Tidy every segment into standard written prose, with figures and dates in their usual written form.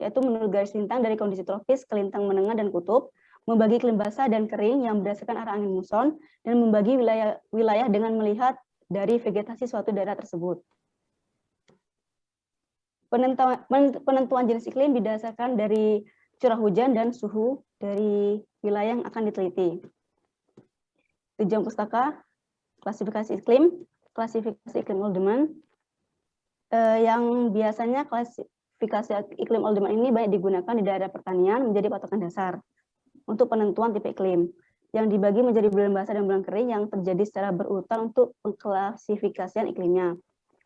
yaitu menurut garis lintang dari kondisi tropis ke lintang menengah dan kutub, membagi iklim basah dan kering yang berdasarkan arah angin muson, dan membagi wilayah dengan melihat dari vegetasi suatu daerah tersebut. Penentuan jenis iklim didasarkan dari curah hujan dan suhu dari wilayah yang akan diteliti. Tujuan pustaka, klasifikasi iklim Oldman, yang biasanya klasifikasi iklim Oldman ini banyak digunakan di daerah pertanian menjadi patokan dasar untuk penentuan tipe iklim, yang dibagi menjadi bulan basah dan bulan kering yang terjadi secara berurutan untuk pengklasifikasian iklimnya.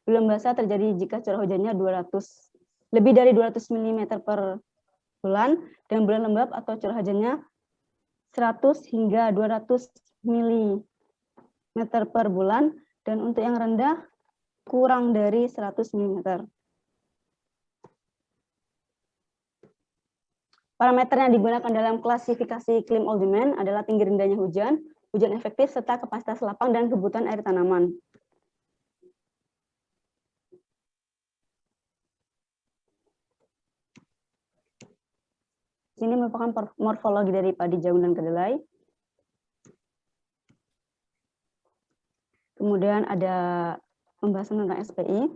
Bulan basah terjadi jika curah hujannya lebih dari 200 mm per bulan, dan bulan lembab atau curah hujannya 100 hingga 200 mm per bulan, dan untuk yang rendah kurang dari 100 mm. Parameter yang digunakan dalam klasifikasi iklim Oldman adalah tinggi rendahnya hujan, hujan efektif, serta kapasitas lapang dan kebutuhan air tanaman. Ini merupakan morfologi dari padi jagung dan kedelai. Kemudian ada pembahasan tentang SPI,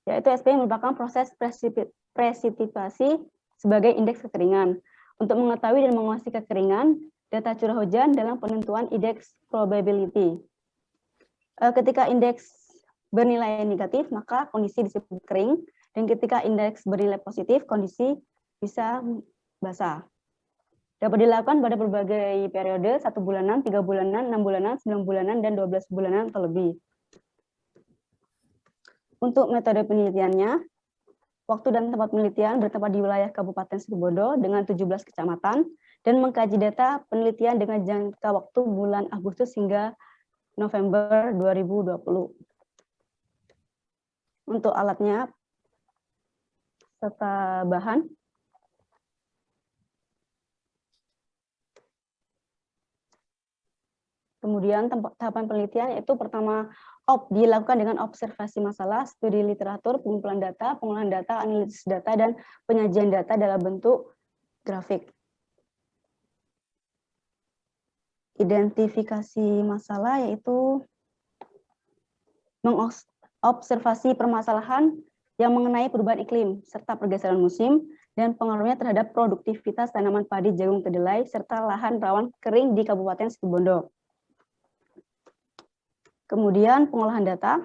yaitu SPI merupakan proses presipitasi sebagai indeks kekeringan. Untuk mengetahui dan menguasai kekeringan, data curah hujan dalam penentuan indeks probability. Ketika indeks bernilai negatif, maka kondisi disebut kering, dan ketika indeks bernilai positif, kondisi bisa basah. Dapat dilakukan pada berbagai periode, 1 bulanan, 3 bulanan, 6 bulanan, 9 bulanan, dan 12 bulanan atau lebih. Untuk metode penelitiannya, waktu dan tempat penelitian bertempat di wilayah Kabupaten Situbondo dengan 17 kecamatan, dan mengkaji data penelitian dengan jangka waktu bulan Agustus hingga November 2020. Untuk alatnya, serta bahan, kemudian tahapan penelitian yaitu pertama dilakukan dengan observasi masalah, studi literatur, pengumpulan data, pengolahan data, analisis data, dan penyajian data dalam bentuk grafik. Identifikasi masalah yaitu mengobservasi permasalahan yang mengenai perubahan iklim serta pergeseran musim dan pengaruhnya terhadap produktivitas tanaman padi, jagung, kedelai, serta lahan rawan kering di Kabupaten Situbondo. Kemudian pengolahan data.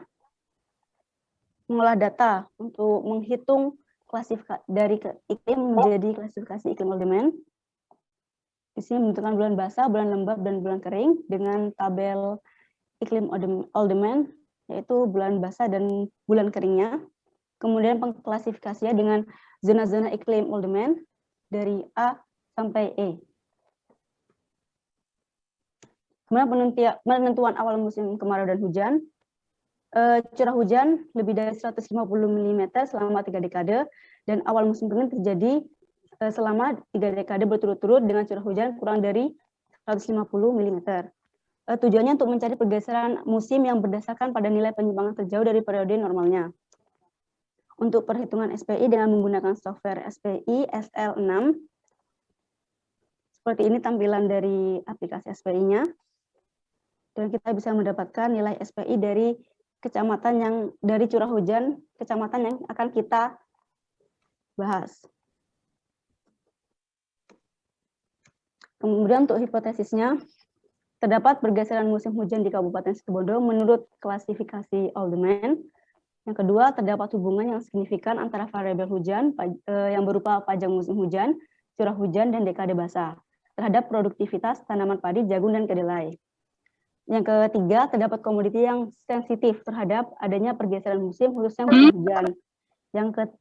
Mengolah data untuk menghitung klasifikasi dari iklim menjadi klasifikasi iklim Oldman. Di sini menentukan bulan basah, bulan lembab, dan bulan kering dengan tabel iklim Oldman, yaitu bulan basah dan bulan keringnya. Kemudian pengklasifikasinya dengan zona-zona iklim Oldman dari A sampai E. Kemudian penentuan awal musim kemarau dan hujan. Curah hujan lebih dari 150 mm selama 3 dekade, dan awal musim kering terjadi selama 3 dekade berturut-turut dengan curah hujan kurang dari 150 mm. Tujuannya untuk mencari pergeseran musim yang berdasarkan pada nilai penyimpangan terjauh dari periode normalnya. Untuk perhitungan SPI dengan menggunakan software SPI SL6, seperti ini tampilan dari aplikasi SPI-nya. Dan kita bisa mendapatkan nilai SPI dari kecamatan yang dari curah hujan kecamatan yang akan kita bahas. Kemudian untuk hipotesisnya, terdapat pergeseran musim hujan di Kabupaten Situbondo menurut klasifikasi Oldman. Yang kedua, terdapat hubungan yang signifikan antara variabel hujan yang berupa panjang musim hujan, curah hujan, dan dekade basah terhadap produktivitas tanaman padi, jagung, dan kedelai. Yang ketiga, terdapat komoditi yang sensitif terhadap adanya pergeseran musim, khususnya musim hujan. Yang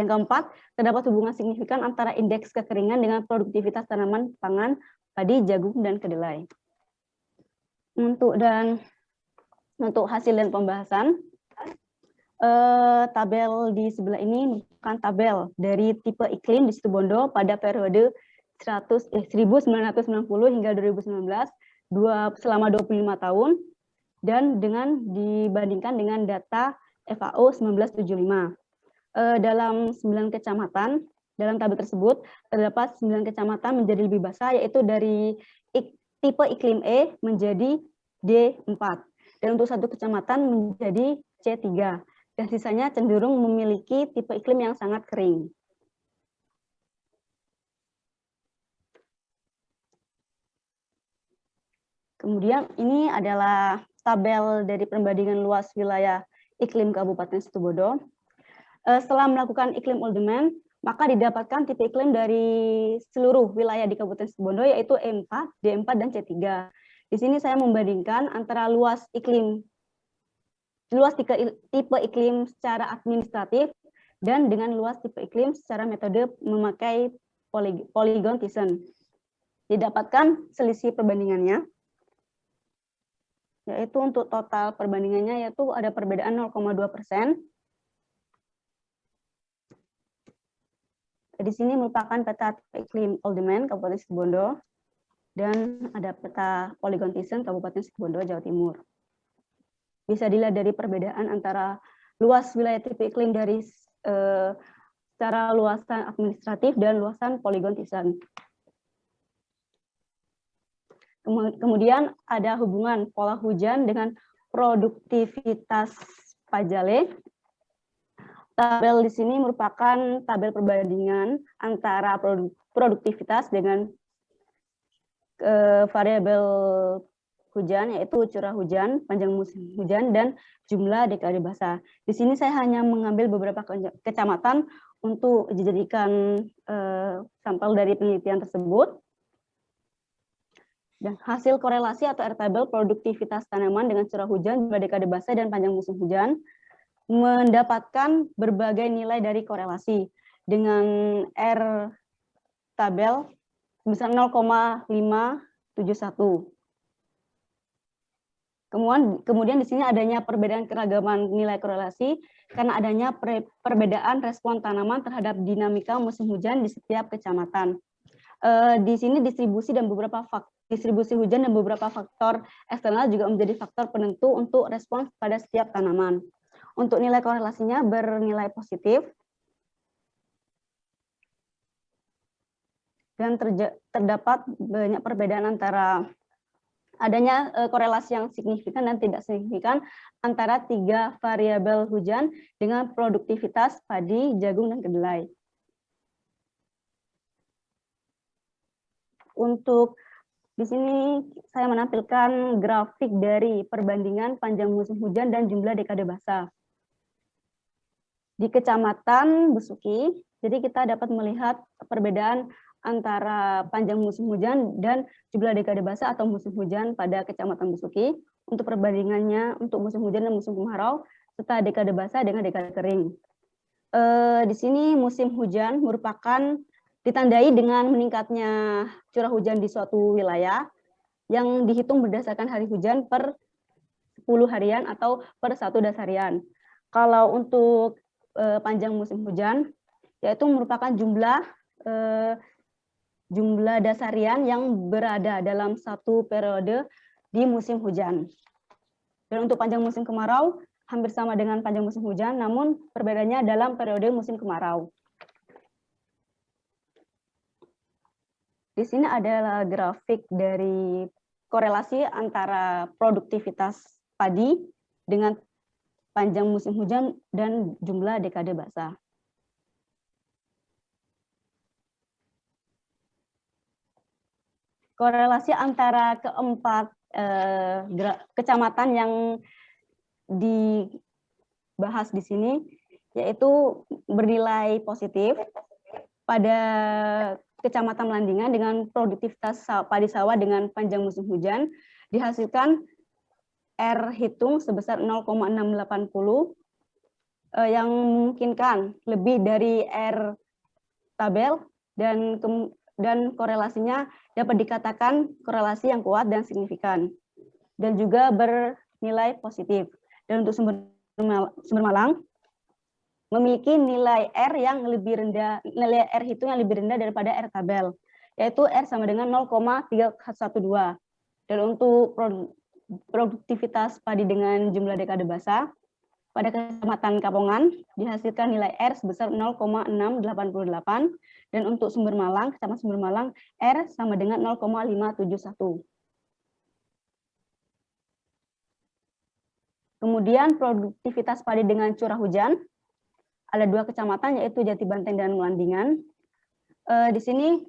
keempat, terdapat hubungan signifikan antara indeks kekeringan dengan produktivitas tanaman pangan, padi, jagung, dan kedelai. Untuk hasil dan pembahasan, tabel di sebelah ini merupakan tabel dari tipe iklim di Situbondo pada periode 1990 hingga 2019, selama 25 tahun, dan dibandingkan dengan data FAO 1975. dalam 9 kecamatan, dalam tabel tersebut terdapat 9 kecamatan menjadi lebih basah, yaitu dari tipe iklim E menjadi D4. Dan untuk satu kecamatan menjadi C3. Dan sisanya cenderung memiliki tipe iklim yang sangat kering. Kemudian ini adalah tabel dari perbandingan luas wilayah iklim Kabupaten Situbondo. Setelah melakukan iklim Oldeman, maka didapatkan tipe iklim dari seluruh wilayah di Kabupaten Situbondo, yaitu E4, D4, dan C3. Di sini saya membandingkan antara luas tipe iklim secara administratif dan dengan luas tipe iklim secara metode memakai polygon Thiessen. Didapatkan selisih perbandingannya, yaitu untuk total perbandingannya yaitu ada perbedaan 0,2%. Di sini merupakan peta iklim Oldeman Kabupaten Situbondo dan ada peta polygon Thiessen Kabupaten Situbondo Jawa Timur. Bisa dilihat dari perbedaan antara luas wilayah tipe iklim dari secara luasan administratif dan luasan polygon Thiessen. Kemudian ada hubungan pola hujan dengan produktivitas pajale. Tabel di sini merupakan tabel perbandingan antara produktivitas dengan variabel hujan, yaitu curah hujan, panjang musim hujan, dan jumlah dekade basah. Di sini saya hanya mengambil beberapa kecamatan untuk dijadikan sampel dari penelitian tersebut. Dan hasil korelasi atau R-table produktivitas tanaman dengan curah hujan, jumlah dekade basah, dan panjang musim hujan mendapatkan berbagai nilai dari korelasi dengan R-tabel sebesar 0,571. Kemudian di sini adanya perbedaan keragaman nilai korelasi karena adanya perbedaan respon tanaman terhadap dinamika musim hujan di setiap kecamatan. Di sini distribusi hujan dan beberapa faktor eksternal juga menjadi faktor penentu untuk respons pada setiap tanaman. Untuk nilai korelasinya bernilai positif dan terdapat banyak perbedaan antara adanya korelasi yang signifikan dan tidak signifikan antara 3 variabel hujan dengan produktivitas padi, jagung, dan kedelai. Untuk di sini saya menampilkan grafik dari perbandingan panjang musim hujan dan jumlah dekade basah. Di Kecamatan Besuki, jadi kita dapat melihat perbedaan antara panjang musim hujan dan jumlah dekade basah atau musim hujan pada Kecamatan Besuki. Untuk perbandingannya untuk musim hujan dan musim kemarau serta dekade basah dengan dekade kering. Di sini musim hujan merupakan ditandai dengan meningkatnya curah hujan di suatu wilayah yang dihitung berdasarkan hari hujan per 10 harian atau per 1 dasarian. Kalau untuk panjang musim hujan, yaitu merupakan jumlah dasarian yang berada dalam satu periode di musim hujan. Dan untuk panjang musim kemarau, hampir sama dengan panjang musim hujan, namun perbedaannya dalam periode musim kemarau. Di sini adalah grafik dari korelasi antara produktivitas padi dengan panjang musim hujan dan jumlah dekade basah. Korelasi antara keempat kecamatan yang dibahas di sini yaitu bernilai positif pada Kecamatan Melandingan dengan produktivitas padi sawah dengan panjang musim hujan dihasilkan R hitung sebesar 0,680 yang memungkinkan lebih dari R tabel dan korelasinya dapat dikatakan korelasi yang kuat dan signifikan dan juga bernilai positif. Dan untuk Sumber Malang memiliki nilai R yang lebih rendah, nilai R hitung yang lebih rendah daripada R tabel, yaitu R sama dengan 0,312. Dan untuk produktivitas padi dengan jumlah dekade basah pada Kecamatan Kapongan dihasilkan nilai R sebesar 0,688 dan untuk Sumber Malang, Kecamatan Sumber Malang, R sama dengan 0,571. Kemudian produktivitas padi dengan curah hujan, ada 2 kecamatan yaitu Jati Banteng dan Melandingan. Di sini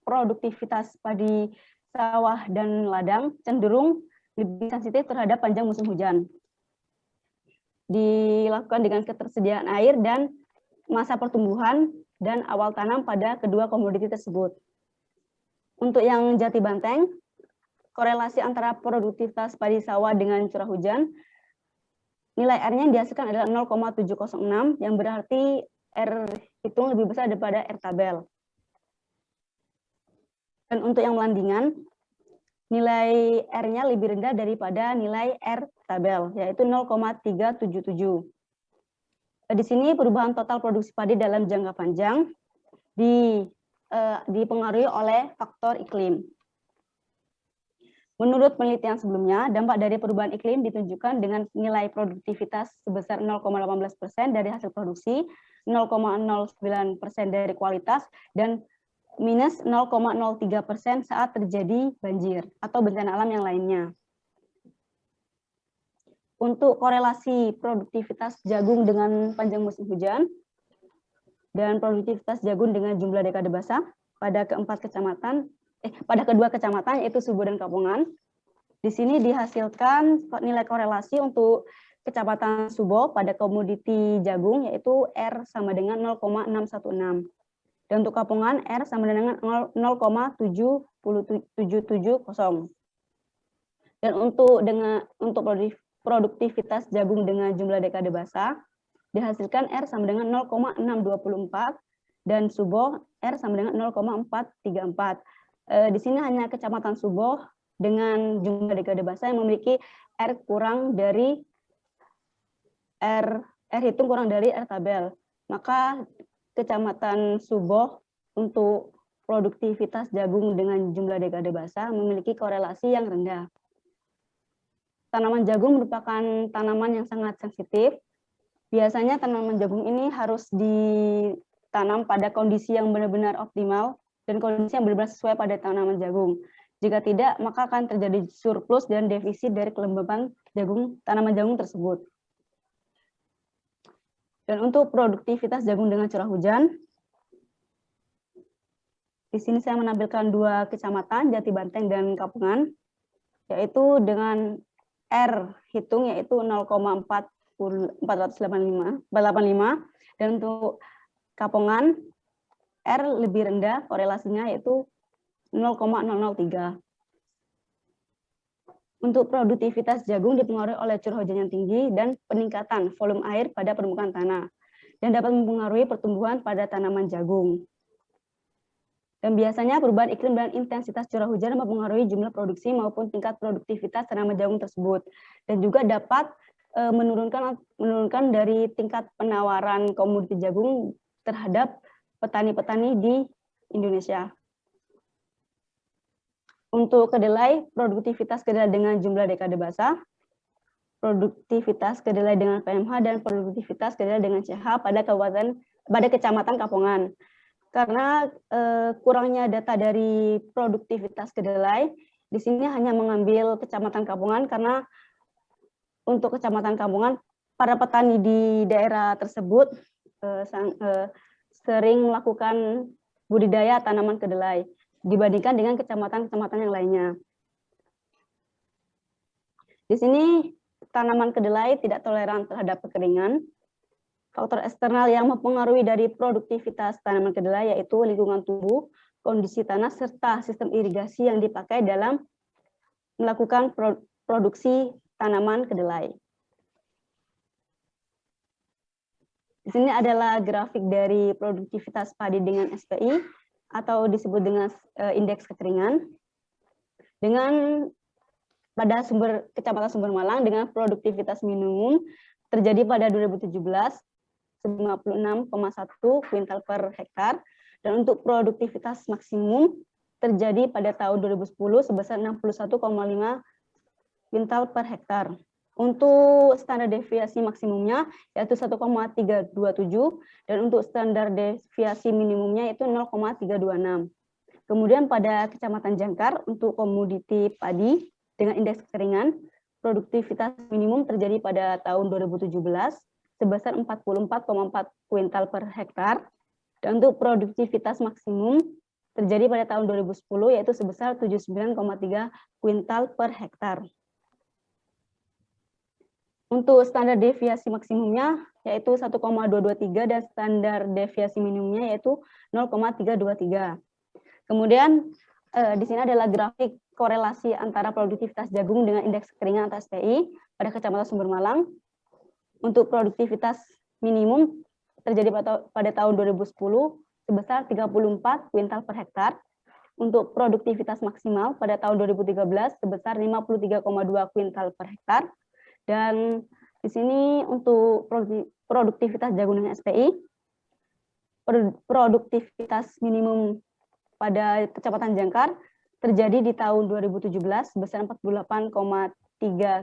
produktivitas padi sawah dan ladang cenderung lebih sensitif terhadap panjang musim hujan. Dilakukan dengan ketersediaan air dan masa pertumbuhan dan awal tanam pada kedua komoditi tersebut. Untuk yang Jati Banteng, korelasi antara produktivitas padi sawah dengan curah hujan, nilai R-nya dihasilkan adalah 0,706, yang berarti R hitung lebih besar daripada R tabel. Dan untuk yang Melandingan, nilai R-nya lebih rendah daripada nilai R tabel, yaitu 0,377. Di sini perubahan total produksi padi dalam jangka panjang dipengaruhi oleh faktor iklim. Menurut penelitian sebelumnya, dampak dari perubahan iklim ditunjukkan dengan nilai produktivitas sebesar 0,18% dari hasil produksi, 0,09% dari kualitas, dan minus 0,03% saat terjadi banjir atau bencana alam yang lainnya. Untuk korelasi produktivitas jagung dengan panjang musim hujan dan produktivitas jagung dengan jumlah dekade basah pada kedua kecamatan yaitu Subo dan Kapongan. Di sini dihasilkan nilai korelasi untuk Kecamatan Subo pada komoditi jagung yaitu R sama dengan 0,616. Dan untuk Kapongan R sama dengan 0,7770. Dan untuk produktivitas jagung dengan jumlah dekade basah dihasilkan R sama dengan 0,624 dan Subo R sama dengan 0,434. Di sini hanya Kecamatan Subo dengan jumlah dekade basah yang memiliki R hitung kurang dari R tabel. Maka Kecamatan Subo untuk produktivitas jagung dengan jumlah dekade basah memiliki korelasi yang rendah. Tanaman jagung merupakan tanaman yang sangat sensitif. Biasanya tanaman jagung ini harus ditanam pada kondisi yang benar-benar optimal dan kondisi yang benar-benar sesuai pada tanaman jagung. Jika tidak, maka akan terjadi surplus dan defisit dari kelembaban tanaman jagung tersebut. Dan untuk produktivitas jagung dengan curah hujan, di sini saya menampilkan 2 kecamatan, Jati Banteng dan Kapongan, yaitu dengan R hitung yaitu 0,485 dan untuk Kapongan R lebih rendah korelasinya yaitu 0,003. Untuk produktivitas jagung dipengaruhi oleh curah hujan yang tinggi dan peningkatan volume air pada permukaan tanah dan dapat mempengaruhi pertumbuhan pada tanaman jagung. Dan biasanya perubahan iklim dan intensitas curah hujan mempengaruhi jumlah produksi maupun tingkat produktivitas tanaman jagung tersebut. Dan juga dapat menurunkan dari tingkat penawaran komoditi jagung terhadap petani-petani di Indonesia. Untuk kedelai, produktivitas kedelai dengan jumlah dekade basah, produktivitas kedelai dengan PMH, dan produktivitas kedelai dengan CH pada Kecamatan Kapongan. Karena kurangnya data dari produktivitas kedelai, di sini hanya mengambil Kecamatan Kapongan karena untuk Kecamatan Kapongan, para petani di daerah tersebut sering melakukan budidaya tanaman kedelai dibandingkan dengan kecamatan-kecamatan yang lainnya. Di sini tanaman kedelai tidak toleran terhadap kekeringan. Faktor eksternal yang mempengaruhi dari produktivitas tanaman kedelai yaitu lingkungan tumbuh, kondisi tanah, serta sistem irigasi yang dipakai dalam melakukan produksi tanaman kedelai. Di sini adalah grafik dari produktivitas padi dengan SPI atau disebut dengan indeks kekeringan. Dengan pada Kecamatan Sumber Malang dengan produktivitas minimum terjadi pada 2017 56,1 kuintal per hektar, dan untuk produktivitas maksimum terjadi pada tahun 2010 sebesar 61,5 kuintal per hektar. Untuk standar deviasi maksimumnya yaitu 1,327 dan untuk standar deviasi minimumnya yaitu 0,326. Kemudian pada Kecamatan Jangkar untuk komoditi padi dengan indeks kekeringan, produktivitas minimum terjadi pada tahun 2017 sebesar 44,4 kuintal per hektar, dan untuk produktivitas maksimum terjadi pada tahun 2010 yaitu sebesar 79,3 kuintal per hektar. Untuk standar deviasi maksimumnya yaitu 1,223 dan standar deviasi minimumnya yaitu 0,323. Kemudian di sini adalah grafik korelasi antara produktivitas jagung dengan indeks kekeringan atau SPI pada Kecamatan Sumber Malang. Untuk produktivitas minimum terjadi pada tahun 2010 sebesar 34 kuintal per hektar. Untuk produktivitas maksimal pada tahun 2013 sebesar 53,2 kuintal per hektar. Dan di sini untuk produktivitas jagung dengan SPI, produktivitas minimum pada Kecamatan Jangkar terjadi di tahun 2017 sebesar 48,3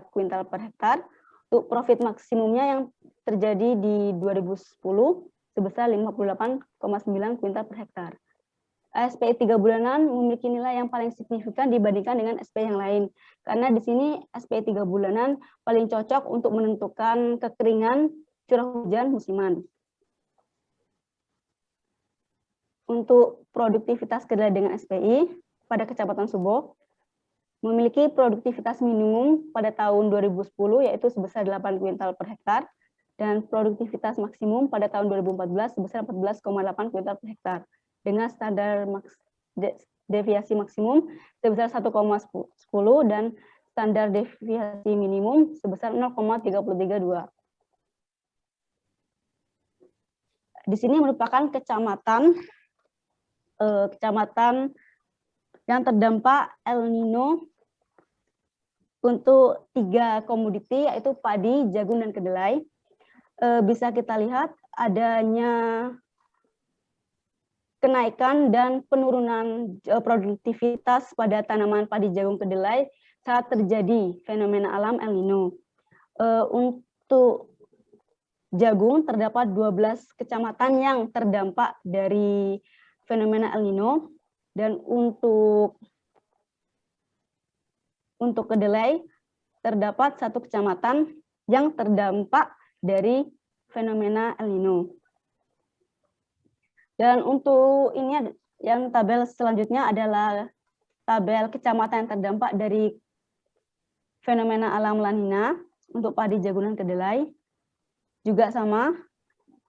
kuintal per hektar. Untuk profit maksimumnya yang terjadi di 2010 sebesar 58,9 kuintal per hektar. SPI 3 bulanan memiliki nilai yang paling signifikan dibandingkan dengan SPI yang lain. Karena di sini SPI 3 bulanan paling cocok untuk menentukan kekeringan curah hujan musiman. Untuk produktivitas kedelai dengan SPI pada Kecamatan Subo memiliki produktivitas minimum pada tahun 2010 yaitu sebesar 8 kuintal per hektar dan produktivitas maksimum pada tahun 2014 sebesar 14,8 kuintal per hektar dengan standar deviasi maksimum sebesar 1,10 dan standar deviasi minimum sebesar 0,332. Di sini merupakan kecamatan yang terdampak El Nino untuk 3 komoditi yaitu padi, jagung, dan kedelai. Bisa kita lihat adanya kenaikan dan penurunan produktivitas pada tanaman padi, jagung, kedelai saat terjadi fenomena alam El Nino. Untuk jagung terdapat 12 kecamatan yang terdampak dari fenomena El Nino, dan untuk kedelai terdapat 1 kecamatan yang terdampak dari fenomena El Nino. Dan untuk ini yang tabel selanjutnya adalah tabel kecamatan yang terdampak dari fenomena alam La Nina untuk padi, jagung, dan kedelai. Juga sama,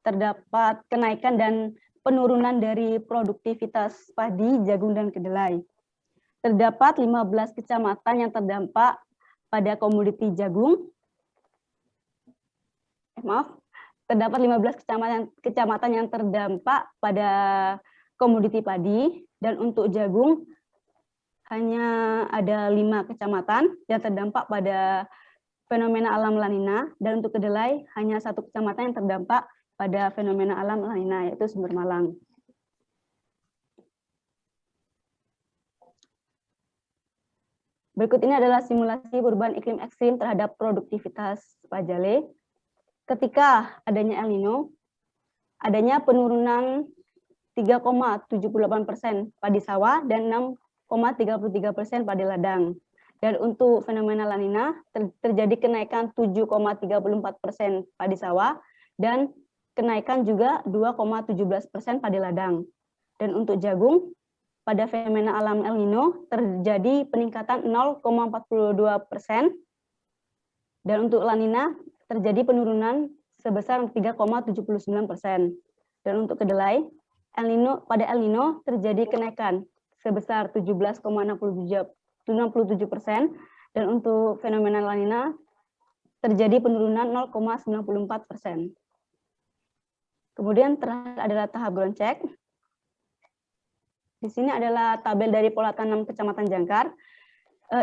terdapat kenaikan dan penurunan dari produktivitas padi, jagung, dan kedelai. Terdapat 15 kecamatan yang terdampak pada komoditi jagung. Terdapat 15 kecamatan yang terdampak pada komoditi padi, dan untuk jagung hanya ada 5 kecamatan yang terdampak pada fenomena alam La Nina, dan untuk kedelai hanya 1 kecamatan yang terdampak pada fenomena alam La Nina, yaitu Sumber Malang. Berikut ini adalah simulasi perubahan iklim ekstrim terhadap produktivitas pajale. Ketika adanya El Nino, adanya penurunan 3,78% padi sawah dan 6,33% padi ladang. Dan untuk fenomena La Nina terjadi kenaikan 7,34% padi sawah dan kenaikan juga 2,17% padi ladang. Dan untuk jagung pada fenomena alam El Nino terjadi peningkatan 0,42%, dan untuk La Nina terjadi penurunan sebesar 3,79%. Dan untuk kedelai, pada El Nino terjadi kenaikan sebesar 17,67%, dan untuk fenomena La Nina terjadi penurunan 0,94%. Kemudian terakhir adalah tahap ground check. Di sini adalah tabel dari pola tanam Kecamatan Jangkar.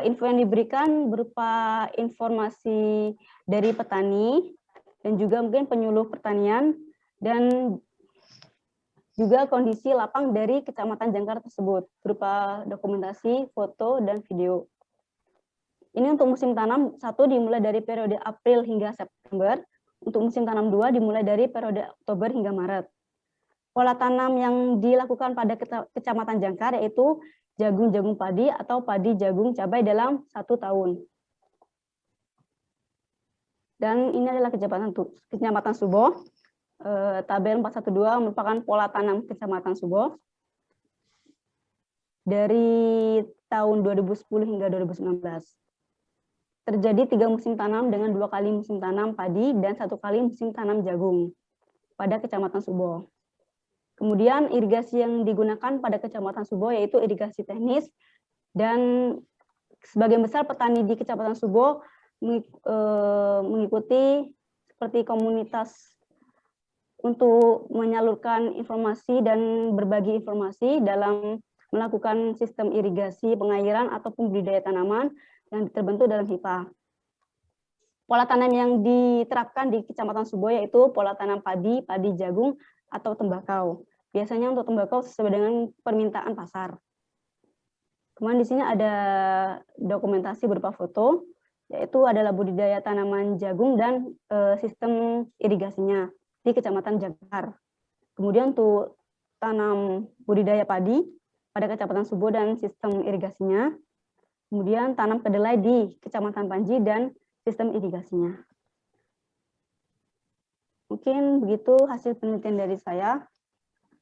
Info yang diberikan berupa informasi dari petani dan juga mungkin penyuluh pertanian dan juga kondisi lapang dari Kecamatan Jangkar tersebut berupa dokumentasi, foto, dan video. Ini untuk musim tanam 1 dimulai dari periode April hingga September. Untuk musim tanam 2 dimulai dari periode Oktober hingga Maret. Pola tanam yang dilakukan pada Kecamatan Jangkar yaitu jagung-jagung padi atau padi jagung cabai dalam 1 tahun. Dan ini adalah Kecamatan Subo. Tabel 412 merupakan pola tanam Kecamatan Subo dari tahun 2010 hingga 2019. Terjadi 3 musim tanam dengan 2 kali musim tanam padi dan 1 kali musim tanam jagung pada Kecamatan Subo. Kemudian irigasi yang digunakan pada Kecamatan Subo yaitu irigasi teknis, dan sebagian besar petani di Kecamatan Subo mengikuti seperti komunitas untuk menyalurkan informasi dan berbagi informasi dalam melakukan sistem irigasi, pengairan, ataupun budidaya tanaman yang terbentuk dalam HIPA. Pola tanam yang diterapkan di Kecamatan Subo yaitu pola tanam padi, padi jagung, atau tembakau. Biasanya untuk tembakau sesuai dengan permintaan pasar. Kemudian di sini ada dokumentasi berupa foto, yaitu adalah budidaya tanaman jagung dan sistem irigasinya di Kecamatan Jangkar. Kemudian untuk tanam budidaya padi pada Kecamatan Subo dan sistem irigasinya. Kemudian tanam kedelai di Kecamatan Panji dan sistem irigasinya. Mungkin begitu hasil penelitian dari saya.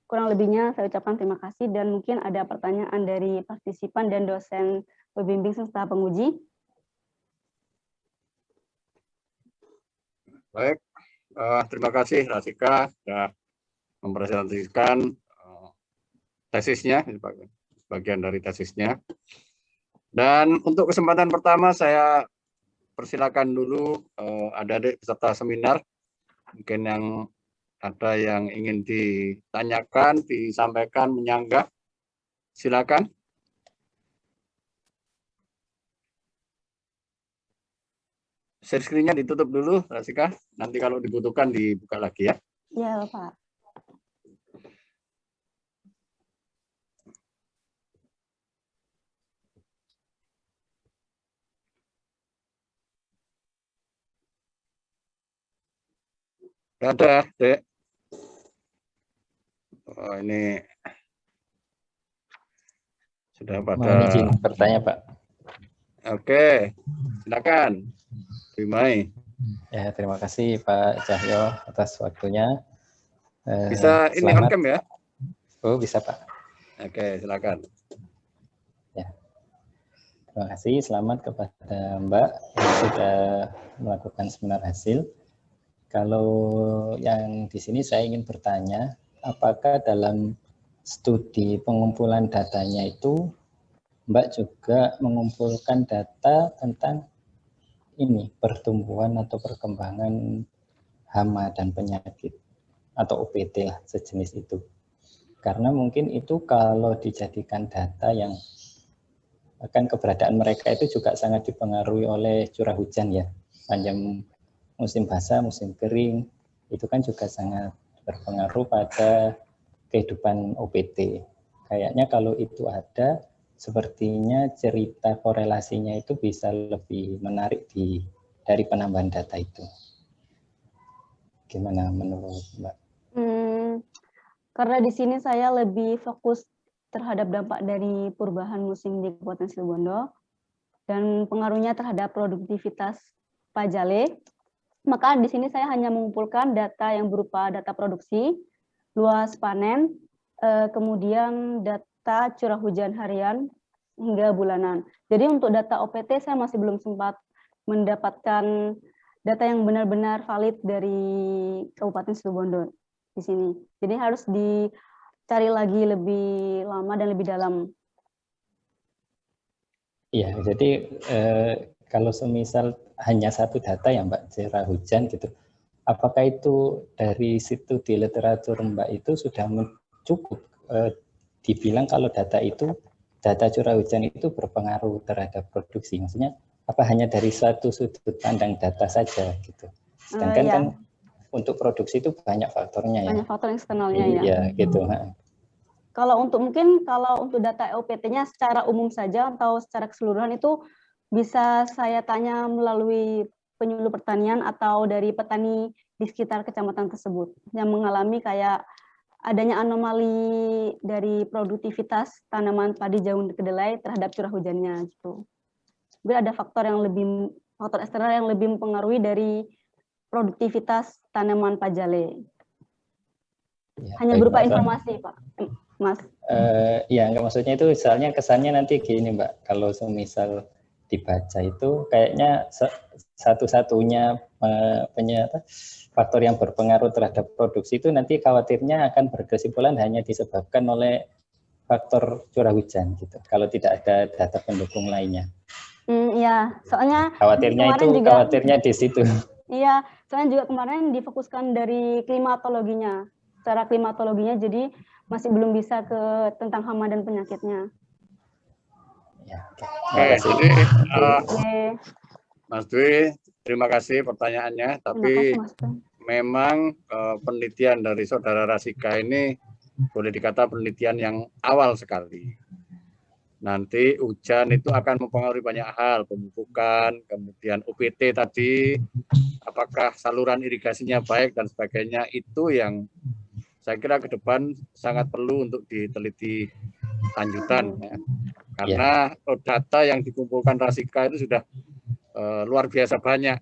Kurang lebihnya saya ucapkan terima kasih, dan mungkin ada pertanyaan dari partisipan dan dosen pembimbing serta penguji. Baik, terima kasih Rasika sudah mempresentasikan tesisnya, bagian dari tesisnya. Dan untuk kesempatan pertama saya persilakan dulu adik-adik peserta seminar, mungkin yang ada yang ingin ditanyakan, disampaikan, menyanggah, silakan. Share screen-nya ditutup dulu, Rasika. Nanti kalau dibutuhkan dibuka lagi ya. Ya, Pak. Ada, Dek. Oh, ini sudah pada. Mohon izin bertanya, Pak. Oke, silakan. Bimai. Ya, terima kasih Pak Cahyo atas waktunya. Bisa ini on cam ya? Oh, bisa Pak. Oke, silakan. Ya, terima kasih. Selamat kepada Mbak yang sudah melakukan seminar hasil. Kalau yang di sini saya ingin bertanya, apakah dalam studi pengumpulan datanya itu Mbak juga mengumpulkan data tentang ini pertumbuhan atau perkembangan hama dan penyakit atau OPT lah sejenis itu, karena mungkin itu kalau dijadikan data yang akan keberadaan mereka itu juga sangat dipengaruhi oleh curah hujan ya, panjang musim basah, musim kering itu kan juga sangat berpengaruh pada kehidupan OPT. Kayaknya kalau itu ada, sepertinya cerita korelasinya itu bisa lebih menarik dari penambahan data itu. Gimana menurut Mbak? Karena di sini saya lebih fokus terhadap dampak dari perubahan musim di Kabupaten Situbondo dan pengaruhnya terhadap produktivitas pajale, maka di sini saya hanya mengumpulkan data yang berupa data produksi, luas panen, kemudian data curah hujan harian hingga bulanan. Jadi untuk data OPT saya masih belum sempat mendapatkan data yang benar-benar valid dari Kabupaten Situbondo di sini. Jadi harus dicari lagi lebih lama dan lebih dalam. Iya, jadi kalau semisal hanya satu data ya Mbak, curah hujan gitu, apakah itu dari situ di literatur Mbak itu sudah cukup dibilang kalau data curah hujan itu berpengaruh terhadap produksi? Maksudnya apa hanya dari satu sudut pandang data saja gitu? Sedangkan kan untuk produksi itu banyak faktornya ya. Banyak faktor eksternalnya ya. Iya gitu. Kalau untuk data OPT-nya secara umum saja atau secara keseluruhan itu bisa saya tanya melalui penyuluh pertanian atau dari petani di sekitar kecamatan tersebut yang mengalami kayak adanya anomali dari produktivitas tanaman padi jagung kedelai terhadap curah hujannya gitu. Mungkin ada faktor eksternal yang lebih mempengaruhi dari produktivitas tanaman pajale. Ya, Hanya baik, berupa Mbak. informasi, Pak. Mas. Ya, enggak, maksudnya itu misalnya kesannya nanti gini, Mbak. Kalau semisal dibaca itu kayaknya satu-satunya faktor yang berpengaruh terhadap produksi itu nanti khawatirnya akan berkesimpulan hanya disebabkan oleh faktor curah hujan gitu. Kalau tidak ada data pendukung lainnya. Iya, soalnya khawatirnya di situ. Iya, soalnya juga kemarin difokuskan dari klimatologinya, secara klimatologinya, jadi masih belum bisa ke tentang hama dan penyakitnya. Ya, Jadi Oke. Mas Dwi, terima kasih pertanyaannya. Tapi memang penelitian dari Saudara Rasika ini boleh dikata penelitian yang awal sekali. Nanti hujan itu akan mempengaruhi banyak hal, pemupukan, kemudian UPT tadi, apakah saluran irigasinya baik dan sebagainya, itu yang saya kira ke depan sangat perlu untuk diteliti lanjutan. Ya. Karena data yang dikumpulkan Rasika itu sudah luar biasa banyak.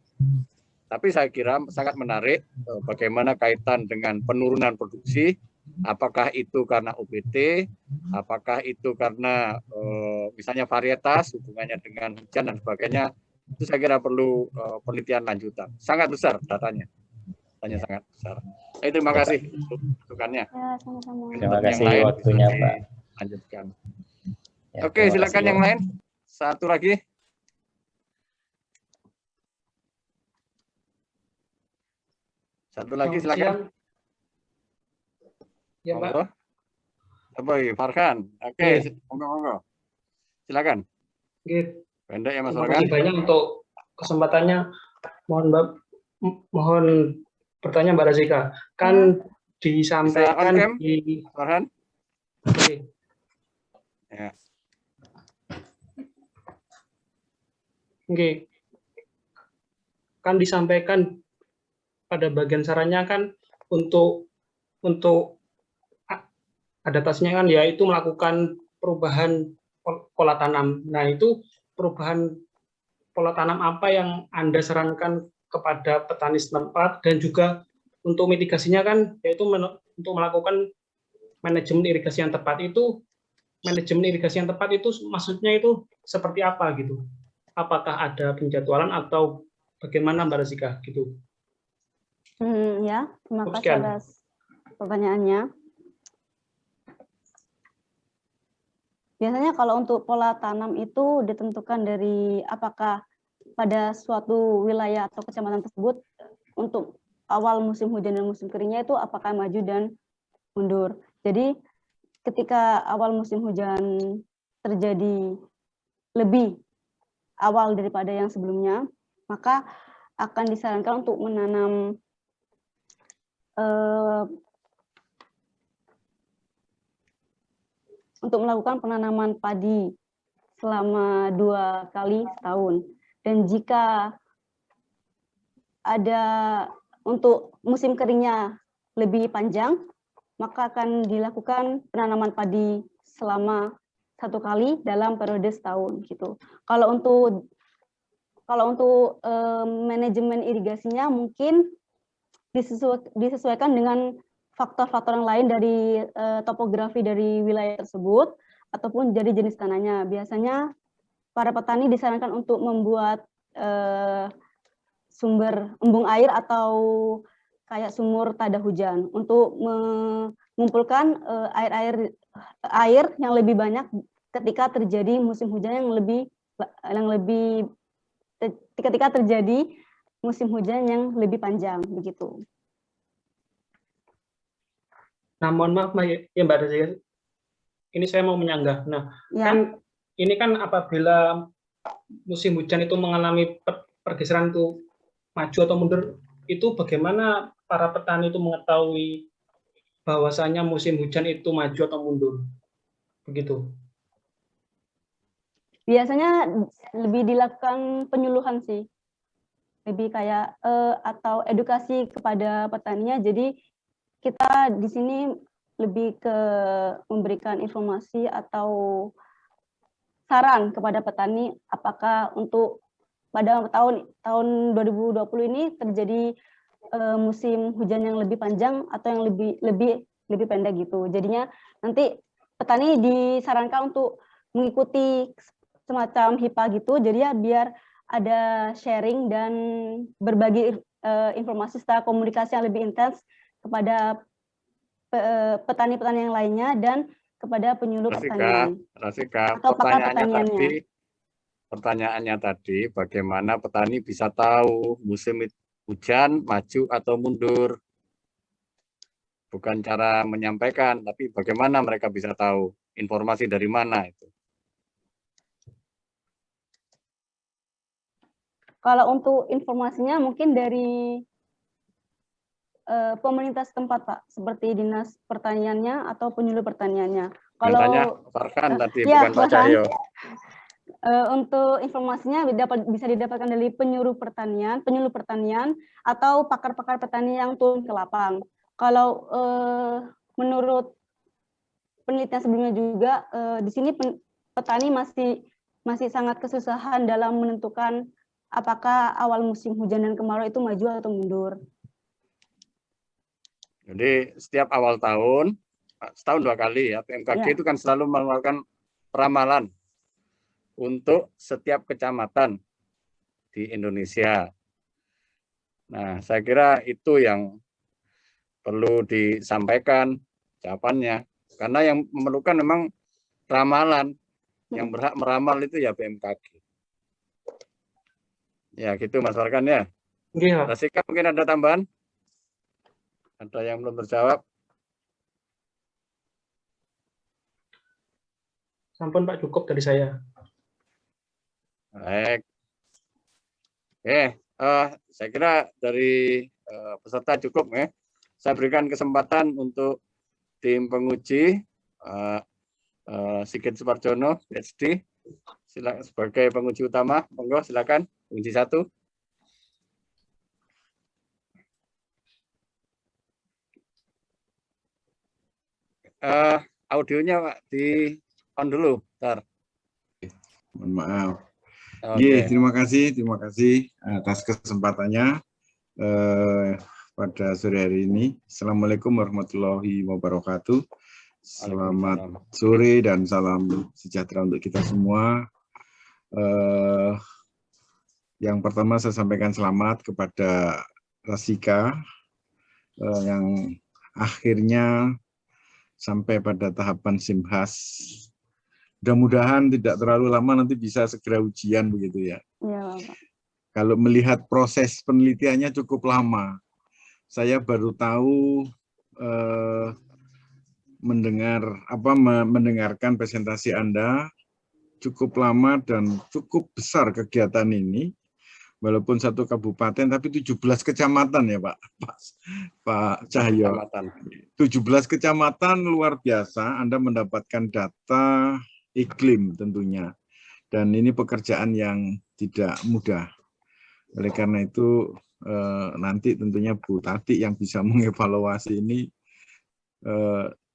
Tapi saya kira sangat menarik bagaimana kaitan dengan penurunan produksi, apakah itu karena UPT, apakah itu karena misalnya varietas, hubungannya dengan hujan dan sebagainya, itu saya kira perlu penelitian lanjutan. Sangat besar datanya. Datanya sangat besar. Terima kasih untuk masukannya. Ya, sama-sama. Terima kasih waktunya, Pak. Lanjutkan. Ya, Oke, silakan yang lain. Satu lagi. Satu lagi silakan. Ya, Pak. Farhan. Oke, monggo. Silakan. Oke. Pendek ya Mas Terima Farhan. kasih banyak untuk kesempatannya. Mohon bertanya Mbak Rasika. Kan disampaikan di Farhan. Oke. Ya. Oke. Kan disampaikan pada bagian sarannya kan untuk adaptasinya kan yaitu melakukan perubahan pola tanam. Nah, itu perubahan pola tanam apa yang Anda sarankan kepada petani setempat, dan juga untuk mitigasinya kan yaitu untuk melakukan manajemen irigasi yang tepat. Itu manajemen irigasi yang tepat itu maksudnya itu seperti apa gitu? Apakah ada penjadwalan atau bagaimana Mbak Rasika gitu? Ya, terima kasih atas pertanyaannya. Biasanya kalau untuk pola tanam itu ditentukan dari apakah pada suatu wilayah atau kecamatan tersebut untuk awal musim hujan dan musim keringnya itu apakah maju dan mundur. Jadi ketika awal musim hujan terjadi lebih awal daripada yang sebelumnya, maka akan disarankan untuk menanam untuk melakukan penanaman padi selama 2 kali setahun. Dan jika ada untuk musim keringnya lebih panjang, maka akan dilakukan penanaman padi selama 1 kali dalam periode setahun gitu. Kalau untuk manajemen irigasinya mungkin disesuaikan dengan faktor-faktor yang lain dari topografi dari wilayah tersebut ataupun dari jenis tanahnya. Biasanya para petani disarankan untuk membuat sumber embung air atau kayak sumur tada hujan untuk mengumpulkan air yang lebih banyak ketika terjadi musim hujan ketika terjadi musim hujan yang lebih panjang begitu. Nah, mohon maaf ya Mbak Rasika, ini saya mau menyanggah. Nah, ya. Kan ini kan apabila musim hujan itu mengalami pergeseran itu maju atau mundur, itu bagaimana para petani itu mengetahui bahwasanya musim hujan itu maju atau mundur? Begitu. Biasanya lebih dilakukan penyuluhan sih, lebih kayak atau edukasi kepada petaninya. Jadi kita di sini lebih ke memberikan informasi atau saran kepada petani apakah untuk pada tahun 2020 ini terjadi musim hujan yang lebih panjang atau yang lebih pendek gitu. Jadinya nanti petani disarankan untuk mengikuti semacam HIPA gitu. Jadi ya biar ada sharing dan berbagi informasi secara komunikasi yang lebih intens kepada petani-petani yang lainnya dan kepada penyuluh pertanian Rasika, atau pakar pertaniannya. Pertanyaannya tadi, bagaimana petani bisa tahu musim hujan maju atau mundur? Bukan cara menyampaikan, tapi bagaimana mereka bisa tahu informasi dari mana itu? Kalau untuk informasinya mungkin dari pemerintah setempat, Pak, seperti dinas pertaniannya atau penyuluh pertaniannya. Kalau Farhan tadi, ya, bukan Pak Cahyo. Untuk informasinya bisa didapatkan dari penyuluh pertanian atau pakar-pakar petani yang turun ke lapang. Kalau menurut penelitian sebelumnya juga di sini petani masih sangat kesusahan dalam menentukan apakah awal musim hujan dan kemarau itu maju atau mundur. Jadi setiap awal tahun, setahun 2 kali ya, BMKG itu kan selalu melakukan ramalan untuk setiap kecamatan di Indonesia. Nah, saya kira itu yang perlu disampaikan jawabannya. Karena yang memerlukan memang ramalan, yang berhak meramal itu ya BMKG. Ya gitu Mas Farhan ya. Iya. Rasika mungkin ada tambahan? Ada yang belum terjawab? Sampun Pak, cukup dari saya. Baik. Saya kira dari peserta cukup ya. Saya berikan kesempatan untuk tim penguji Sigit Suparjono, PhD, sebagai penguji utama. Monggo silakan penguji 1. Audionya Pak di on dulu, bentar. Mohon maaf. Okay. Terima kasih atas kesempatannya pada sore hari ini. Assalamualaikum warahmatullahi wabarakatuh. Selamat sore dan salam sejahtera untuk kita semua. Yang pertama saya sampaikan selamat kepada Rasika yang akhirnya sampai pada tahapan SIMHAS. Mudah-mudahan tidak terlalu lama, nanti bisa segera ujian begitu ya. Ya, Pak. Kalau melihat proses penelitiannya cukup lama. Saya baru tahu mendengarkan presentasi Anda cukup lama dan cukup besar kegiatan ini. Walaupun satu kabupaten tapi 17 kecamatan ya Pak Cahyo. 17 kecamatan luar biasa, Anda mendapatkan data iklim tentunya. Dan ini pekerjaan yang tidak mudah. Oleh karena itu nanti tentunya Bu Tati yang bisa mengevaluasi ini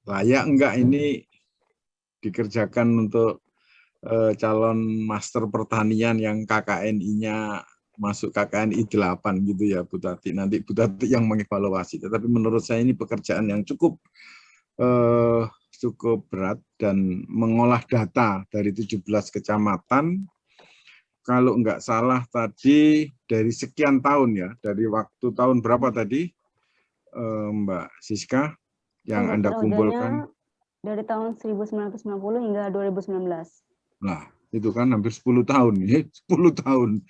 layak enggak ini dikerjakan untuk calon master pertanian yang KKNI-nya masuk KKNI 8 gitu ya Bu Tati. Nanti Bu Tati yang mengevaluasi. Tetapi menurut saya ini pekerjaan yang cukup berat dan mengolah data dari 17 kecamatan. Kalau enggak salah tadi dari sekian tahun ya, dari waktu tahun berapa tadi Mbak Siska yang Anda kumpulkan? Dari tahun 1990 hingga 2019. Nah, itu kan hampir 10 tahun ya, 10 tahun.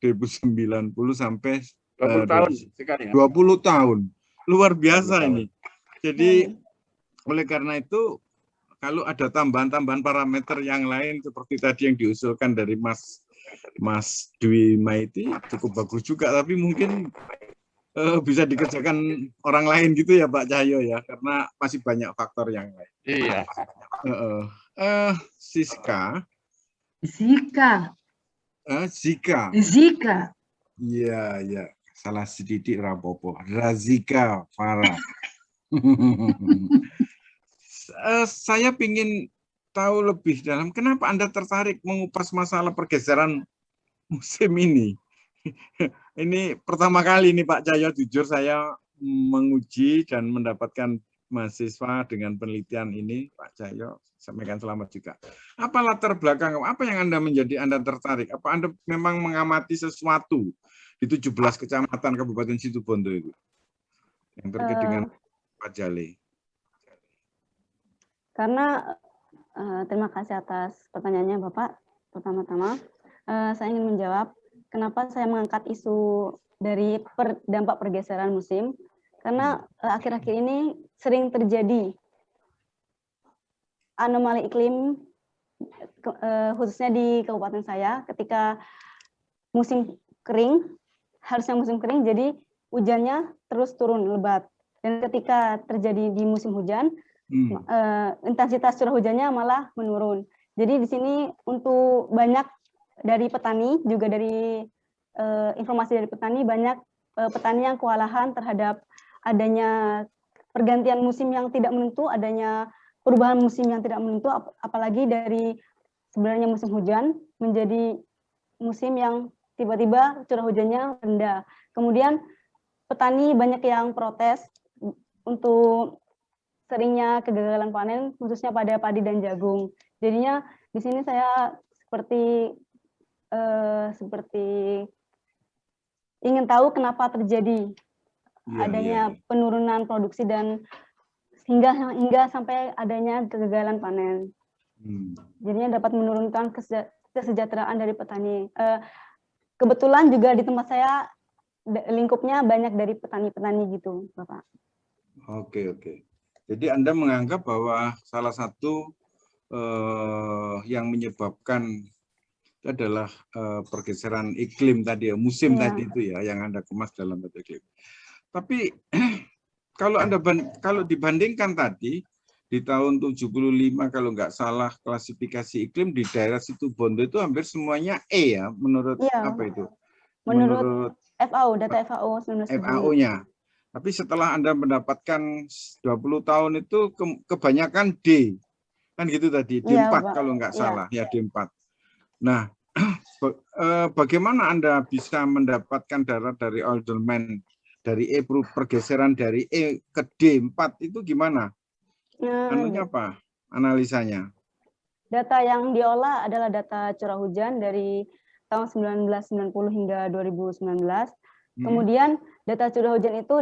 2090 sampai 20 tahun. 20 tahun. Luar biasa ini. Jadi oleh karena itu kalau ada tambahan-tambahan parameter yang lain seperti tadi yang diusulkan dari Mas Dwi Maiti cukup bagus juga, tapi mungkin bisa dikerjakan orang lain gitu ya Pak Cahyo ya, karena masih banyak faktor yang lain. Iya. Siska, Zika. Zika. Zika. Iya, ya. Salah sedikit rapopo. Razika Farah. Saya ingin tahu lebih dalam kenapa Anda tertarik mengupas masalah pergeseran musim ini. Ini pertama kali nih Pak Cahyo, jujur saya menguji dan mendapatkan mahasiswa dengan penelitian ini, Pak Cahyo, sampaikan selamat juga. Apa latar belakang, apa yang Anda tertarik? Apa Anda memang mengamati sesuatu di 17 kecamatan Kabupaten Situbondo itu yang terkait dengan pajale? Karena terima kasih atas pertanyaannya Bapak. Pertama-tama saya ingin menjawab kenapa saya mengangkat isu dari dampak pergeseran musim. Karena akhir-akhir ini sering terjadi anomali iklim khususnya di kabupaten saya ketika musim kering, harusnya musim kering, jadi hujannya terus turun lebat. Dan ketika terjadi di musim hujan, intensitas curah hujannya malah menurun. Jadi di sini untuk banyak dari petani, juga dari informasi dari petani, banyak petani yang kewalahan terhadap adanya pergantian musim yang tidak menentu, adanya perubahan musim yang tidak menentu, apalagi dari sebenarnya musim hujan menjadi musim yang tiba-tiba curah hujannya rendah. Kemudian petani banyak yang protes untuk seringnya kegagalan panen, khususnya pada padi dan jagung. Jadinya di sini saya seperti ingin tahu kenapa terjadi adanya penurunan produksi dan hingga sampai adanya kegagalan panen. Jadinya dapat menurunkan kesejahteraan dari petani. Kebetulan juga di tempat saya lingkupnya banyak dari petani-petani gitu, Bapak. Oke. Jadi Anda menganggap bahwa salah satu yang menyebabkan itu adalah pergeseran iklim tadi ya, musim tadi itu ya, yang Anda kemas dalam bentuk iklim. Tapi kalau dibandingkan tadi di tahun 75 kalau nggak salah klasifikasi iklim di daerah Situbondo itu hampir semuanya E ya, menurut apa itu? Menurut FAO, data FAO 1975. FAO-nya. Tapi setelah Anda mendapatkan 20 tahun itu kebanyakan D. Kan gitu tadi, D4 kalau nggak salah, ya D4. Nah, bagaimana Anda bisa mendapatkan data dari Alderman dari E pergeseran dari E ke D4 itu gimana? Anunya apa? Analisanya? Data yang diolah adalah data curah hujan dari tahun 1990 hingga 2019. Kemudian data curah hujan itu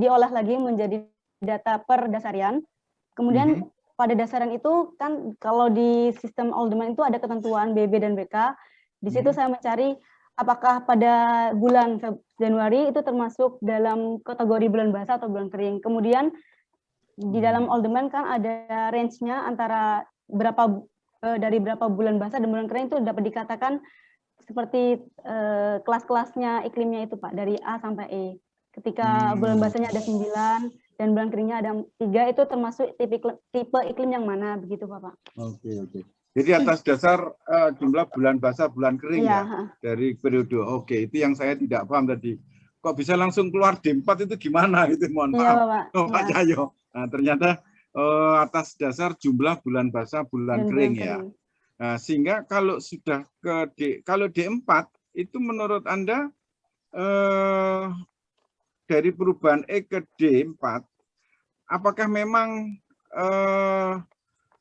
diolah lagi menjadi data per dasarian. Kemudian pada dasaran itu kan kalau di sistem Alderman itu ada ketentuan BB dan BK. Di situ saya mencari apakah pada bulan Januari itu termasuk dalam kategori bulan basah atau bulan kering. Kemudian di dalam Alderman kan ada range-nya antara dari berapa bulan basah dan bulan kering itu dapat dikatakan seperti kelas-kelasnya iklimnya itu Pak, dari A sampai E. Ketika bulan basahnya ada 9 dan bulan keringnya ada 3, itu termasuk tipe iklim yang mana begitu Bapak? Oke. Jadi atas dasar jumlah bulan basah, bulan kering ya dari periode. Oke, itu yang saya tidak paham tadi. Kok bisa langsung keluar D4 itu gimana gitu? Mohon maaf, Pak Cahyo. Nah, ternyata atas dasar jumlah bulan basah, bulan kering ya. Nah, sehingga kalau sudah kalau D4 itu menurut Anda dari perubahan E ke D4, apakah memang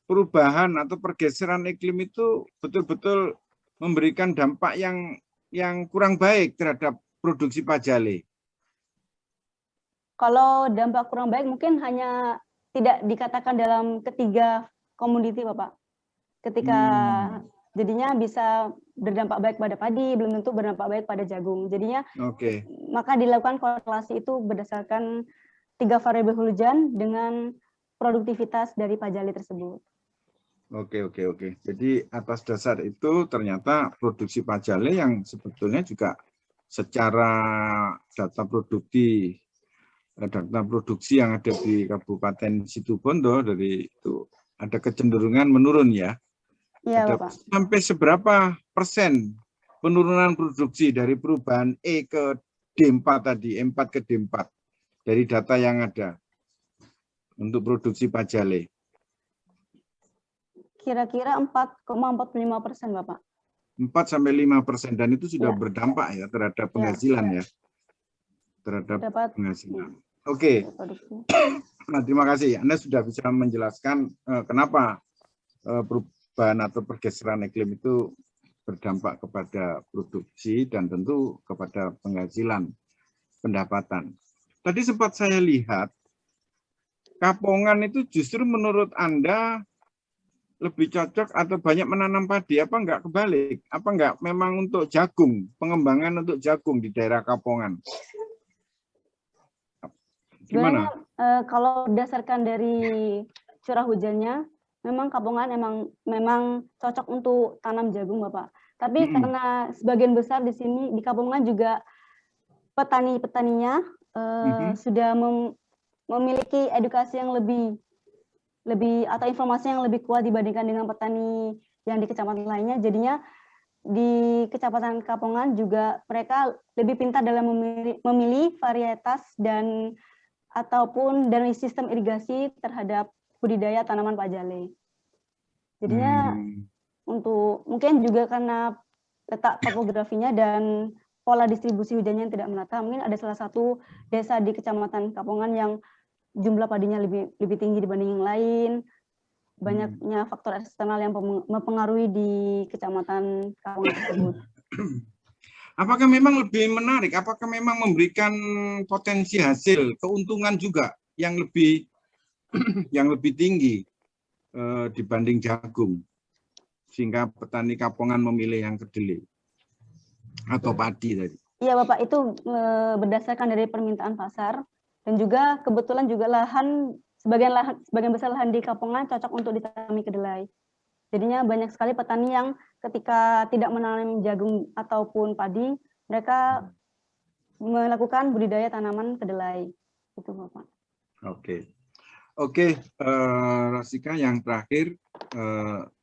perubahan atau pergeseran iklim itu betul-betul memberikan dampak yang kurang baik terhadap produksi pajale? Kalau dampak kurang baik mungkin hanya tidak dikatakan dalam ketiga komoditi Bapak. Ketika jadinya bisa berdampak baik pada padi, belum tentu berdampak baik pada jagung. Jadinya maka dilakukan korelasi itu berdasarkan 3 variabel hujan dengan produktivitas dari pajale tersebut. Oke. Jadi atas dasar itu ternyata produksi pajale yang sebetulnya juga secara data produksi yang ada di Kabupaten Situbondo dari itu ada kecenderungan menurun ya. Iya, Ada Bapak. sampai seberapa persen penurunan produksi dari perubahan E ke D4 tadi, E4 ke D4 dari data yang ada untuk produksi pajale? Kira-kira 4,45%, Bapak. 4-5%, dan itu sudah Ya. berdampak ya terhadap Ya. penghasilan ya. Terhadap Dapat penghasilan. Oke. produksi. Nah, terima kasih. Anda sudah bisa menjelaskan kenapa perubahan atau pergeseran iklim itu berdampak kepada produksi dan tentu kepada penghasilan, pendapatan. Tadi sempat saya lihat, Kapongan itu justru menurut Anda lebih cocok atau banyak menanam padi, apa enggak kebalik? Apa enggak memang untuk jagung, pengembangan untuk jagung di daerah Kapongan? Gimana? Sebenarnya kalau berdasarkan dari curah hujannya, memang Kapongan memang cocok untuk tanam jagung, Bapak. Tapi karena sebagian besar di sini di Kapongan juga petani-petaninya sudah memiliki edukasi yang lebih atau informasi yang lebih kuat dibandingkan dengan petani yang di kecamatan lainnya. Jadinya di Kecamatan Kapongan juga mereka lebih pintar dalam memilih varietas dan ataupun dari sistem irigasi terhadap budidaya tanaman pajale. Jadinya untuk mungkin juga karena letak topografinya dan pola distribusi hujannya yang tidak merata, mungkin ada salah satu desa di Kecamatan Kapongan yang jumlah padinya lebih tinggi dibanding yang lain. Banyaknya faktor eksternal yang mempengaruhi di Kecamatan Kapongan tersebut. Apakah memang lebih menarik? Apakah memang memberikan potensi hasil, keuntungan juga yang lebih tinggi dibanding jagung, sehingga petani Kapongan memilih yang kedelai atau padi tadi? Iya, Bapak, itu berdasarkan dari permintaan pasar dan juga kebetulan juga sebagian besar lahan di Kapongan cocok untuk ditanami kedelai. Jadinya banyak sekali petani yang ketika tidak menanam jagung ataupun padi, mereka melakukan budidaya tanaman kedelai. Itu, Bapak. Oke, Rasika, yang terakhir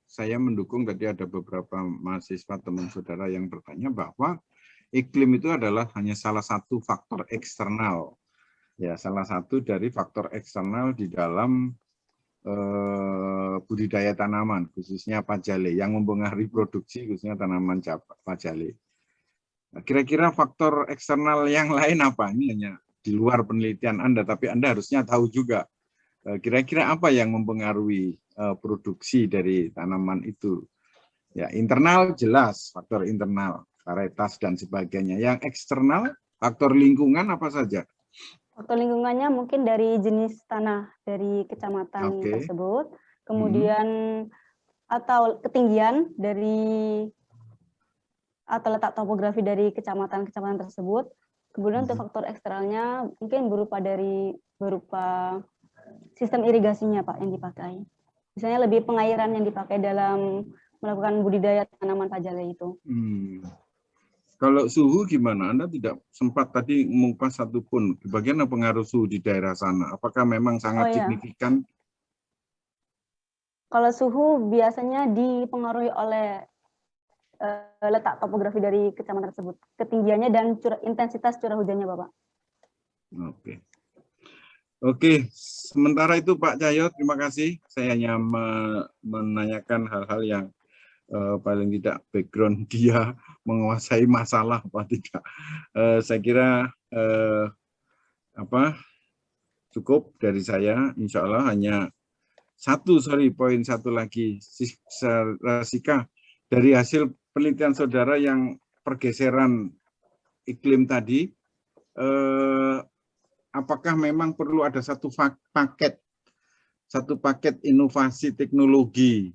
saya mendukung tadi ada beberapa mahasiswa teman saudara yang bertanya bahwa iklim itu adalah hanya salah satu faktor eksternal. Ya, salah satu dari faktor eksternal di dalam budidaya tanaman, khususnya pajale, yang mempengaruhi produksi khususnya tanaman pajale. Kira-kira faktor eksternal yang lain apa? Ini hanya di luar penelitian Anda, tapi Anda harusnya tahu juga. Kira-kira apa yang mempengaruhi produksi dari tanaman itu? Ya, internal jelas, faktor internal, varietas dan sebagainya. Yang eksternal, faktor lingkungan apa saja? Faktor lingkungannya mungkin dari jenis tanah dari kecamatan tersebut, kemudian atau ketinggian dari atau letak topografi dari kecamatan tersebut. Kemudian untuk faktor eksternalnya mungkin berupa sistem irigasinya, Pak, yang dipakai. Misalnya lebih pengairan yang dipakai dalam melakukan budidaya tanaman pajale itu. Kalau suhu gimana? Anda tidak sempat tadi mengupas satupun. Bagaimana pengaruh suhu di daerah sana? Apakah memang sangat signifikan? Kalau suhu biasanya dipengaruhi oleh letak topografi dari kecamatan tersebut, ketinggiannya dan intensitas curah hujannya, Bapak. Oke. Sementara itu Pak Cahyo, terima kasih. Saya hanya menanyakan hal-hal yang paling tidak background dia menguasai masalah apa tidak. Saya kira cukup dari saya. Insya Allah hanya poin satu lagi, Rasika, dari hasil penelitian saudara yang pergeseran iklim tadi, apakah memang perlu ada satu paket inovasi teknologi?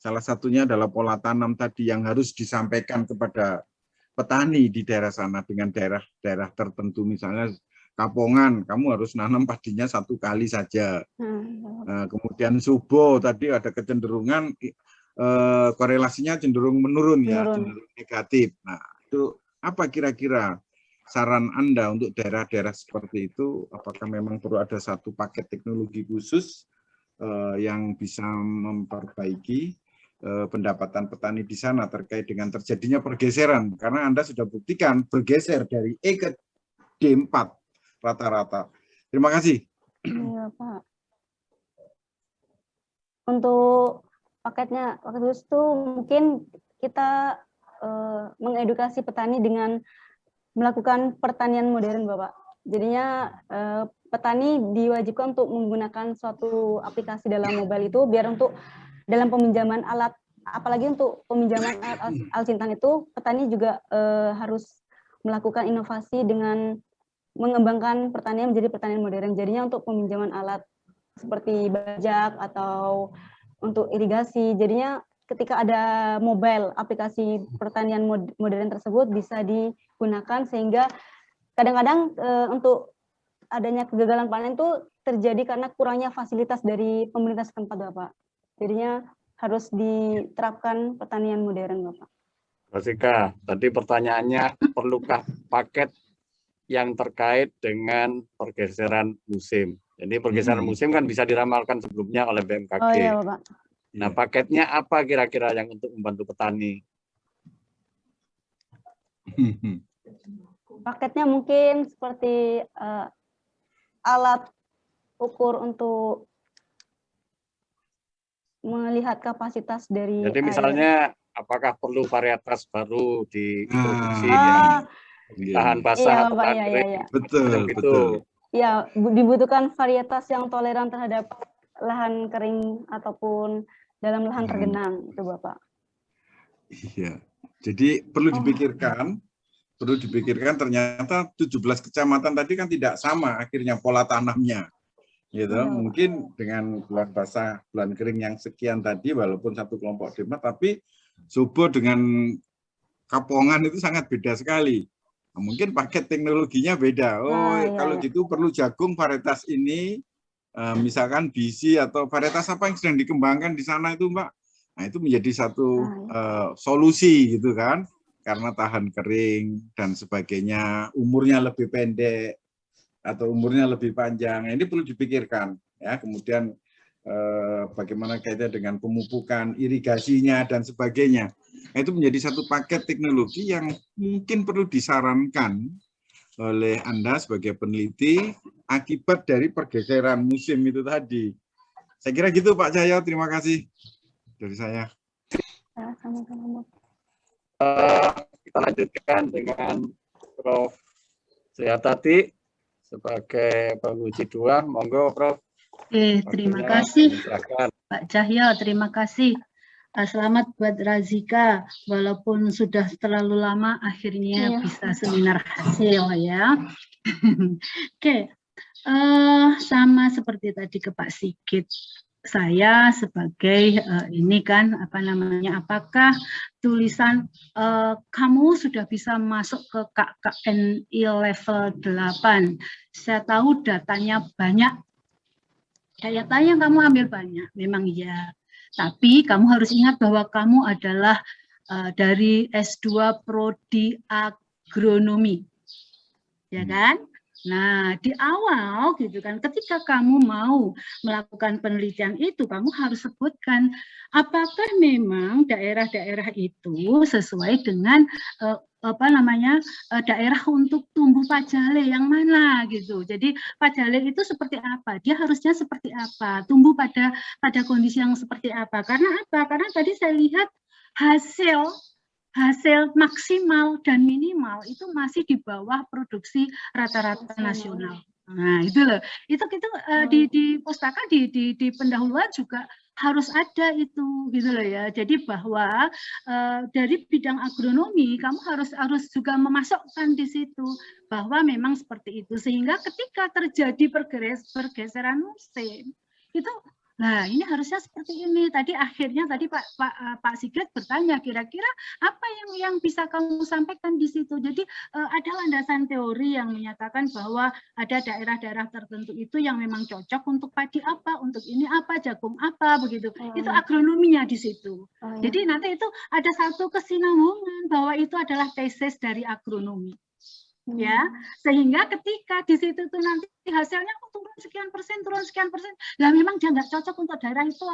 Salah satunya adalah pola tanam tadi yang harus disampaikan kepada petani di daerah sana dengan daerah tertentu, misalnya Kapongan, kamu harus nanam padinya 1 kali saja. Kemudian Subo tadi ada kecenderungan korelasinya cenderung menurun ya, cenderung negatif. Nah, itu apa kira-kira saran Anda untuk daerah-daerah seperti itu? Apakah memang perlu ada satu paket teknologi khusus yang bisa memperbaiki pendapatan petani di sana terkait dengan terjadinya pergeseran, karena Anda sudah buktikan bergeser dari E ke D4 rata-rata. Terima kasih. Iya, Pak. Untuk paket khusus itu mungkin kita mengedukasi petani dengan melakukan pertanian modern, Bapak. Jadinya petani diwajibkan untuk menggunakan suatu aplikasi dalam mobile itu biar untuk dalam peminjaman alat, apalagi untuk peminjaman alat alsintan itu, petani juga harus melakukan inovasi dengan mengembangkan pertanian menjadi pertanian modern. Jadinya untuk peminjaman alat seperti bajak atau untuk irigasi, jadinya ketika ada mobile aplikasi pertanian modern tersebut bisa digunakan, sehingga kadang-kadang untuk adanya kegagalan panen itu terjadi karena kurangnya fasilitas dari pemerintah setempat, Bapak. Jadinya harus diterapkan pertanian modern, Bapak. Rasika, tadi pertanyaannya, perlukah paket yang terkait dengan pergeseran musim? Jadi pergeseran musim kan bisa diramalkan sebelumnya oleh BMKG. Oh iya, Bapak. Nah, paketnya apa kira-kira yang untuk membantu petani? Paketnya mungkin seperti alat ukur untuk melihat kapasitas dari Jadi misalnya apakah perlu varietas baru diintroduksi yang tahan basah atau tahan kering? Iya. Betul. Ya, dibutuhkan varietas yang toleran terhadap lahan kering ataupun dalam lahan tergenang, itu Bapak. Iya. Jadi perlu dipikirkan ternyata 17 kecamatan tadi kan tidak sama akhirnya pola tanamnya. Gitu. Mungkin dengan bulan basah, bulan kering yang sekian tadi walaupun satu kelompok dema, tapi Subo dengan Kapongan itu sangat beda sekali. Nah, mungkin paket teknologinya beda. Kalau gitu perlu jagung varietas ini, misalkan bisi atau varietas apa yang sedang dikembangkan di sana itu, Mbak. Nah, itu menjadi satu solusi gitu kan, karena tahan kering dan sebagainya, umurnya lebih pendek atau umurnya lebih panjang. Ini perlu dipikirkan ya. Kemudian bagaimana kaitannya dengan pemupukan, irigasinya dan sebagainya. Nah, itu menjadi satu paket teknologi yang mungkin perlu disarankan oleh Anda sebagai peneliti akibat dari pergeseran musim itu tadi. Saya kira gitu Pak Cahyo, terima kasih dari saya. Kita lanjutkan dengan Prof. Sriatati sebagai penguji 2. Monggo Prof. Terima kasih Pak Cahyo, terima kasih. Selamat buat Razika, walaupun sudah terlalu lama akhirnya bisa seminar hasil ya. Oke, sama seperti tadi ke Pak Sigit, saya sebagai ini kan apakah tulisan kamu sudah bisa masuk ke KKNI level 8. Saya tahu datanya banyak. Saya tanya kamu ambil banyak, memang iya. Tapi kamu harus ingat bahwa kamu adalah dari S2 Prodi Agronomi, ya kan? Nah, di awal gitu kan, ketika kamu mau melakukan penelitian itu, kamu harus sebutkan apakah memang daerah-daerah itu sesuai dengan daerah untuk tumbuh pajale yang mana gitu. Jadi pajale itu seperti apa? Dia harusnya seperti apa? Tumbuh pada kondisi yang seperti apa? Karena apa? Karena tadi saya lihat hasil maksimal dan minimal itu masih di bawah produksi rata-rata nasional. Nah, itu loh. Itu di pustaka di pendahuluan juga harus ada itu gitu loh ya. Jadi bahwa dari bidang agronomi kamu harus juga memasukkan di situ bahwa memang seperti itu, sehingga ketika terjadi pergeseran musim itu, nah ini harusnya seperti ini. Tadi akhirnya Pak Sigit bertanya kira-kira apa yang bisa kamu sampaikan di situ. Jadi ada landasan teori yang menyatakan bahwa ada daerah-daerah tertentu itu yang memang cocok untuk padi apa, untuk ini apa, jagung apa, begitu. Itu agronominya di situ. Jadi nanti itu ada satu kesinambungan bahwa itu adalah tesis dari agronomi. Ya, sehingga ketika di situ tuh nanti hasilnya turun sekian persen, lah memang dia nggak cocok untuk daerah itu.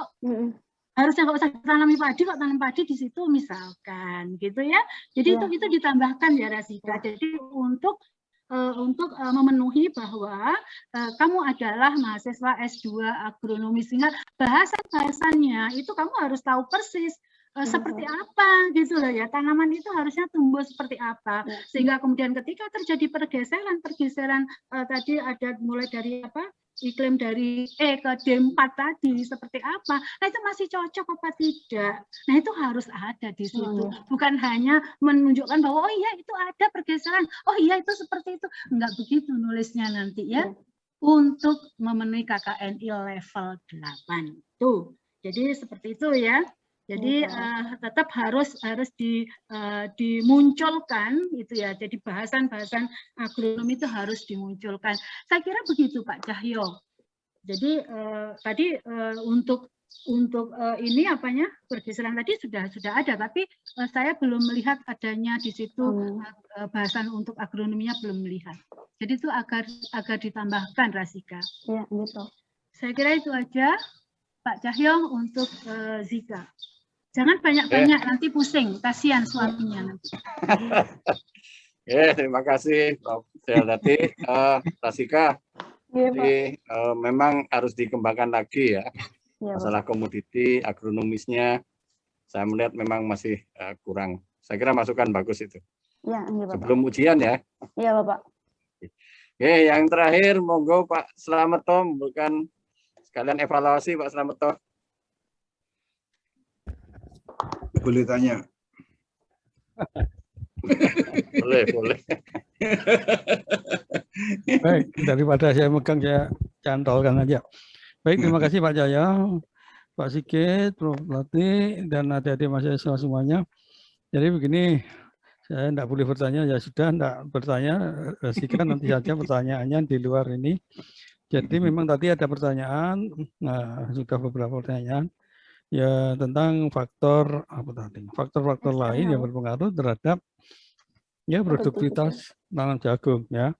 Harusnya nggak usah tanami padi, kok tanam padi di situ misalkan, gitu ya. Jadi itu ditambahkan ya Rasika. Jadi untuk memenuhi bahwa kamu adalah mahasiswa S2 agronomi, sehingga bahasan-bahasannya itu kamu harus tahu persis seperti apa gitu loh ya, tanaman itu harusnya tumbuh seperti apa, sehingga kemudian ketika terjadi pergeseran tadi ada mulai dari iklim dari E ke D4 tadi seperti apa, nah itu masih cocok apa tidak, nah itu harus ada di situ, bukan hanya menunjukkan bahwa oh iya itu ada pergeseran, oh iya itu seperti itu, enggak begitu nulisnya nanti ya. Untuk memenuhi KKNI level 8 tuh, jadi seperti itu ya. Jadi tetap harus dimunculkan itu ya. Jadi bahasan-bahasan agronomi itu harus dimunculkan. Saya kira begitu Pak Cahyo. Jadi tadi untuk ini pergeseran tadi sudah ada, tapi saya belum melihat adanya di situ bahasan untuk agronominya, belum melihat. Jadi itu agar ditambahkan Rasika. Ya, gitu. Saya kira itu aja Pak Cahyo untuk Zika. Jangan banyak-banyak, nanti pusing, kasihan suaminya nanti. Terima kasih Pak Tati. Rasika, jadi memang harus dikembangkan lagi ya. Masalah komoditi, agronomisnya, saya melihat memang masih kurang. Saya kira masukan bagus itu. Ya, Bapak. Sebelum ujian ya. Iya Bapak. Yang terakhir, monggo Pak Slameto, bukan sekalian evaluasi Pak Slameto. Boleh tanya. Boleh. Baik, daripada saya megang, saya cantolkan aja. Baik, terima kasih Pak Jaya, Pak Sigit, Prof. Lati, dan adik-adik mahasiswa semuanya. Jadi begini, saya tidak boleh bertanya, ya sudah tidak bertanya, Rasika nanti saja pertanyaannya di luar ini. Jadi memang tadi ada pertanyaan, sudah beberapa pertanyaan, ya tentang faktor faktor lain yang berpengaruh terhadap ya produktivitas tanam jagung ya,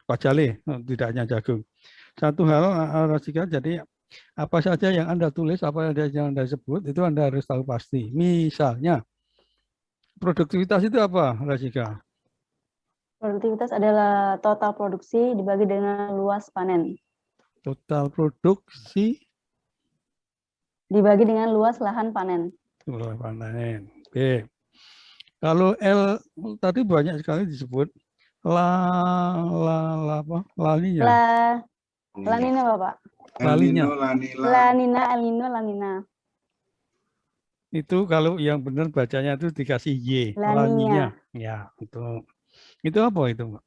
Pak Jale, tidak hanya jagung. Satu hal Rasika, jadi apa saja yang Anda tulis, apa yang Anda sebut itu Anda harus tahu pasti. Misalnya produktivitas itu apa Rasika? Produktivitas adalah total produksi dibagi dengan luas panen. Total produksi dibagi dengan luas lahan panen. Luas panen. Oke. Kalau L tadi banyak sekali disebut laninya. Lanina Bapak. Lanina. Itu kalau yang benar bacanya itu dikasih Y. Laninya. Ya, itu apa itu, Mbak?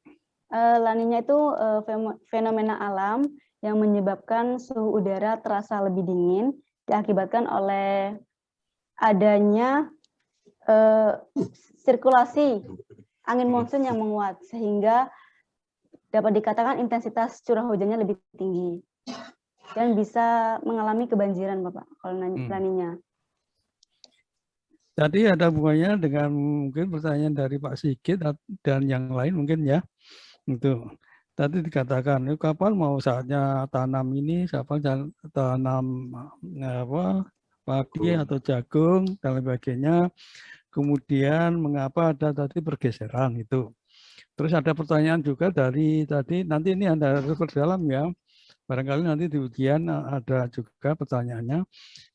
Laninya itu fenomena alam yang menyebabkan suhu udara terasa lebih dingin diakibatkan oleh adanya sirkulasi angin monsun yang menguat, sehingga dapat dikatakan intensitas curah hujannya lebih tinggi dan bisa mengalami kebanjiran, Bapak, kalau laninya. Tadi ada hubungannya dengan mungkin pertanyaan dari Pak Sigit dan yang lain mungkin ya. Itu tadi dikatakan, kapan mau saatnya tanam ini, kapan tanam padi atau jagung dan sebagainya. Kemudian mengapa ada tadi pergeseran itu. Terus ada pertanyaan juga dari tadi, nanti ini Anda harus perdalam ya. Barangkali nanti di ujian ada juga pertanyaannya.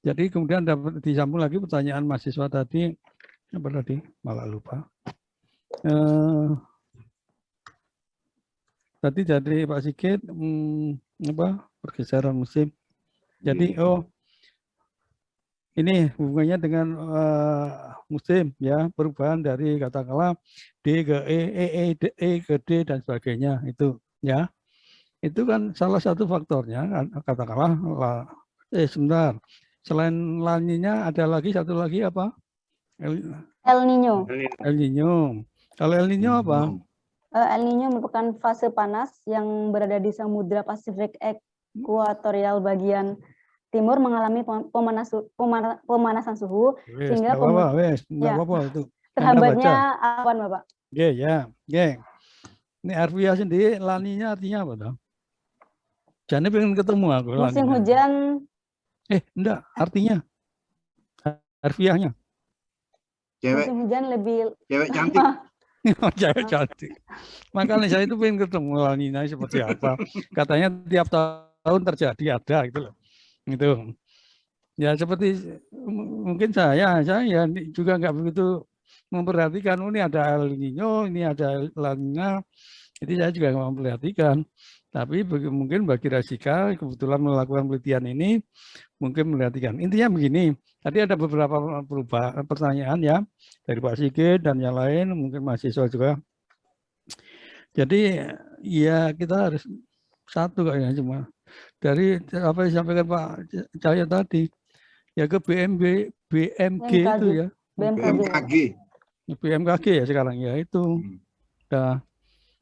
Jadi kemudian dapat disambung lagi pertanyaan mahasiswa tadi, apa tadi? Malah lupa. Tadi dari Pak Sigit pergeseran musim. Jadi ini hubungannya dengan musim ya, perubahan dari katakanlah D ke E ke D dan sebagainya itu ya. Itu kan salah satu faktornya katakanlah sebentar. Selain laninya ada lagi satu lagi apa? El Niño. El Niño. Kalau El Niño apa? El Niño merupakan fase panas yang berada di Samudra Pasifik ekuatorial bagian timur mengalami pemanasan suhu sehingga terhambatnya awan, Bapak. Ya. Ini harfiah sendiri, laninya artinya apa toh? Jadi pengen ketemu aku. Musim hujan. Enggak, artinya. harfiahnya. Cewek, Musim hujan lebih cewek cantik. Cewek cantik. Makanya saya itu pengen ketemu La Nina seperti apa. Katanya tiap tahun terjadi ada gitu loh. Gitu. Ya seperti mungkin saya juga nggak begitu memperhatikan, oh, ini ada El Nino, ini ada La Nina. Jadi saya juga nggak memperhatikan. Tapi mungkin bagi Rasika kebetulan melakukan penelitian ini mungkin memperhatikan. Intinya begini, tadi ada beberapa pertanyaan ya dari Pak Sigit dan yang lain, mungkin mahasiswa juga. Jadi ya kita harus satu kayaknya cuma dari apa yang disampaikan Pak Cahyo tadi ya ke BMG itu ya. BMKG ya sekarang ya itu. Nah,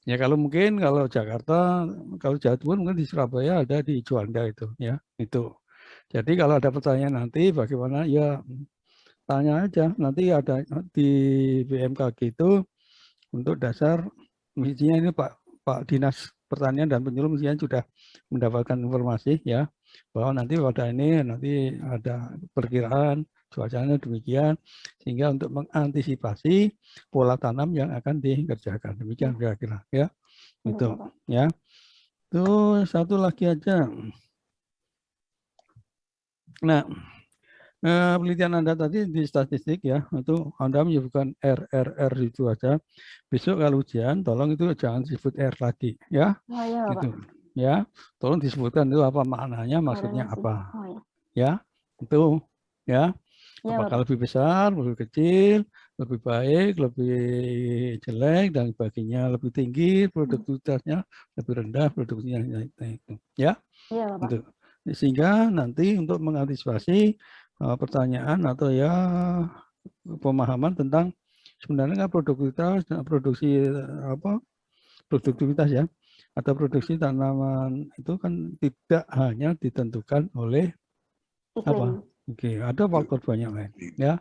ya kalau mungkin kalau Jakarta, kalau Jawa Timur mungkin di Surabaya ada di Juanda itu ya itu. Jadi kalau ada pertanyaan nanti bagaimana ya tanya aja, nanti ada di BMKG itu untuk dasar mestinya ini Pak Dinas Pertanian dan Penyuluh mestinya sudah mendapatkan informasi ya bahwa nanti pada ini nanti ada perkiraan cuacanya demikian sehingga untuk mengantisipasi pola tanam yang akan dikerjakan demikian kira-kira ya itu ya. Tuh satu lagi aja. Nah, penelitian Anda tadi di statistik ya, itu Anda menyebutkan R itu aja. Besok kalau ujian, tolong itu jangan disebut R lagi ya. Oh, iya, gitu. Pak. Ya, tolong disebutkan itu apa maknanya, maksudnya apa. Ya, itu ya. Apakah lebih besar, lebih kecil, lebih baik, lebih jelek dan sebagainya, lebih tinggi produktivitasnya, lebih rendah produktivitasnya itu. Ya. Iya, Pak. Gitu. Sehingga nanti untuk mengantisipasi pertanyaan atau ya pemahaman tentang sebenarnya kan produktivitas ya atau produksi tanaman itu kan tidak hanya ditentukan oleh apa? Oke, ada faktor banyak lain ya.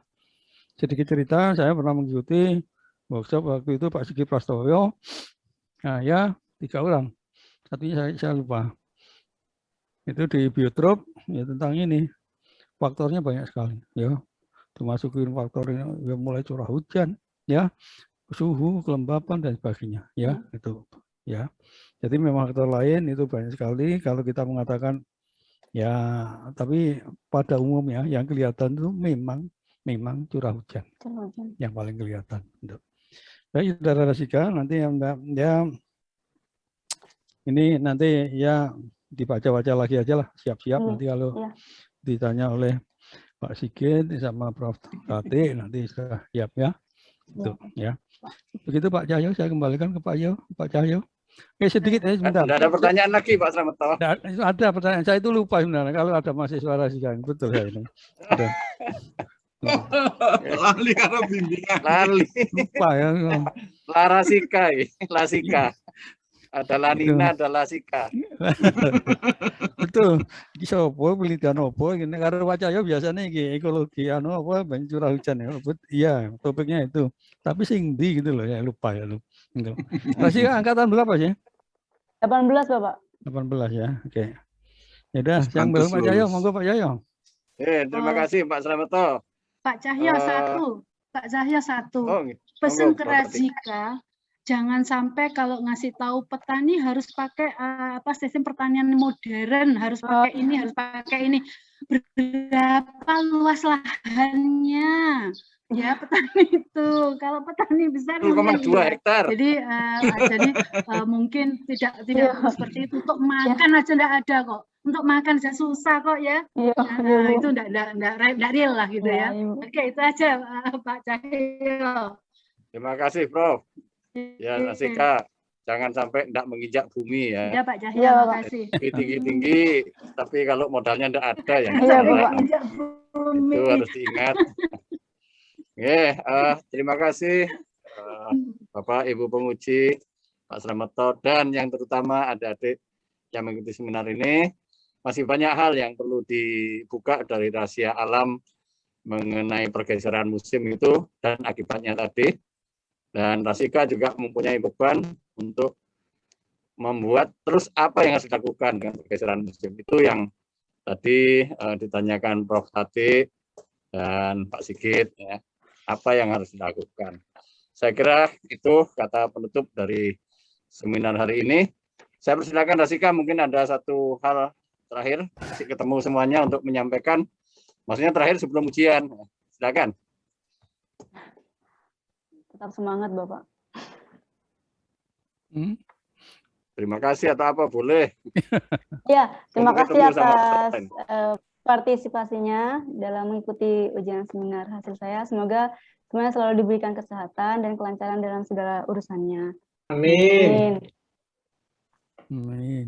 Sedikit cerita, saya pernah mengikuti workshop waktu itu Pak Sigit Prastowo. Nah ya 3 orang, satunya saya lupa. Itu di biotrop ya tentang ini. Faktornya banyak sekali ya, termasukin faktornya ya, mulai curah hujan ya, suhu, kelembapan dan sebagainya ya itu ya. Jadi memang faktor lain itu banyak sekali kalau kita mengatakan ya, tapi pada umumnya yang kelihatan itu memang curah hujan yang paling kelihatan. Baik, Saudara Rasika, nanti yang ya ini nanti ya dibaca-baca lagi aja lah, siap-siap nanti kalau ditanya oleh Pak Sigit sama Prof. Tati nanti sudah siap ya. Itu ya. Begitu Pak Cahyo, saya kembalikan ke Pak Cahyo. Oke, sedikit ya sebentar. Tidak ada pertanyaan lagi Pak Slamet. Ada pertanyaan, saya itu lupa sebenarnya kalau ada mahasiswa Rasika. Betul saya ini. Lali karena bimbingan. Lali. Lupa ya. Lasika. Ada Lanina, ada Lasika. Betul. Iki sapa penelitian apa ini karo Pak Cahyo biasanya iki ekologi apa banyak curah hujan ya. Iya, topiknya itu. Tapi sing ndi gitu loh ya lupa ya lu. Gitu. Masih angkatan berapa sih? 18, Bapak. 18 ya. Oke. Ya udah, yang belum Pak Cahyo, monggo Pak Cahyo. Terima kasih Pak Slamet. Pak Cahyo satu. Pesan ke Razika, jangan sampai kalau ngasih tahu petani harus pakai sistem pertanian modern, harus pakai ini, harus pakai ini. Berapa luas lahannya? Ya petani itu, kalau petani besar 0,2 hektar. Jadi mungkin tidak seperti itu. Untuk makan aja enggak ada kok. Untuk makan aja susah kok ya. Nah, itu enggak real lah gitu ya. Oke, itu aja Pak Cahyo. Terima kasih Prof. Ya Rasika, jangan sampai tidak menginjak bumi ya. Ya Pak Cahyo, terima kasih. Tinggi-tinggi, tapi kalau modalnya tidak ada ya. Itu harus diingat. Terima kasih Bapak Ibu penguji, Pak Slamet, dan yang terutama adik-adik yang mengikuti seminar ini. Masih banyak hal yang perlu dibuka dari rahasia alam mengenai pergeseran musim itu dan akibatnya tadi. Dan Rasika juga mempunyai beban untuk membuat terus apa yang harus dilakukan dengan pergeseran musim. Itu yang tadi ditanyakan Prof. Tati dan Pak Sigit, ya, apa yang harus dilakukan. Saya kira itu kata penutup dari seminar hari ini. Saya persilakan Rasika, mungkin ada satu hal terakhir, masih ketemu semuanya untuk menyampaikan, maksudnya terakhir sebelum ujian. Silakan. Tetap semangat, Bapak. Terima kasih atau apa, boleh. Ya, terima Mungkin kasih temu sama atas lain. partisipasinya dalam mengikuti ujian seminar hasil saya. Semoga semuanya selalu diberikan kesehatan dan kelancaran dalam segala urusannya. Amin. Amin.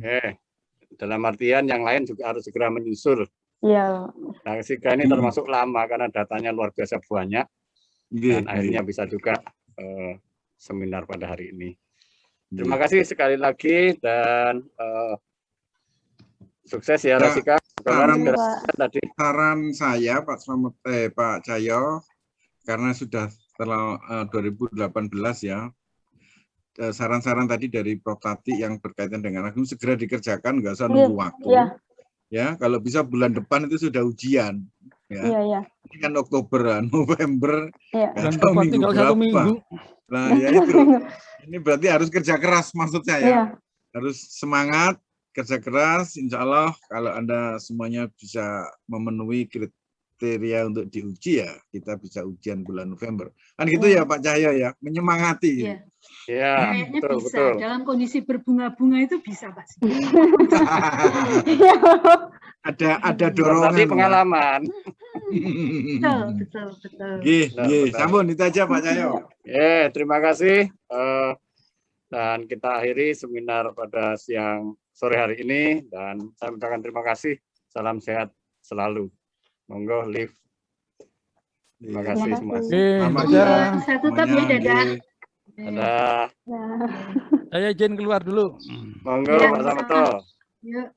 Dalam artian yang lain juga harus segera menyusul. Iya. Nah, Rasika ini termasuk lama karena datanya luar biasa banyak dan akhirnya bisa juga seminar pada hari ini. Terima kasih sekali lagi dan sukses ya Rasika. Saran saya Pak Slamet, Pak Cahyo, karena sudah setelah 2018 ya, saran-saran tadi dari Prof. Tati yang berkaitan dengan agung segera dikerjakan, nggak usah nunggu waktu. Ya, kalau bisa bulan depan itu sudah ujian. Ya. Ini kan Oktober, November, bulan depan tinggal berapa. 1 minggu. Nah, ya itu. Ini berarti harus kerja keras maksudnya ya. Harus semangat, kerja keras. Insya Allah kalau Anda semuanya bisa memenuhi kriteria untuk diuji ya, kita bisa ujian bulan November. Kan gitu ya Pak Cahyo ya, menyemangati. Ya, kayaknya betul, bisa. betul. Dalam kondisi berbunga-bunga itu bisa, Pak. Ada dorongan. Nanti pengalaman. Betul. Sambung itu aja Pak Cahyo. Terima kasih. Dan kita akhiri seminar pada sore hari ini dan saya mengucapkan terima kasih. Salam sehat selalu. Monggo live. Terima kasih semua. Saya tutup ya, dadah. Dadah. Saya izin keluar dulu. Monggo Pak Slamet. Yuk.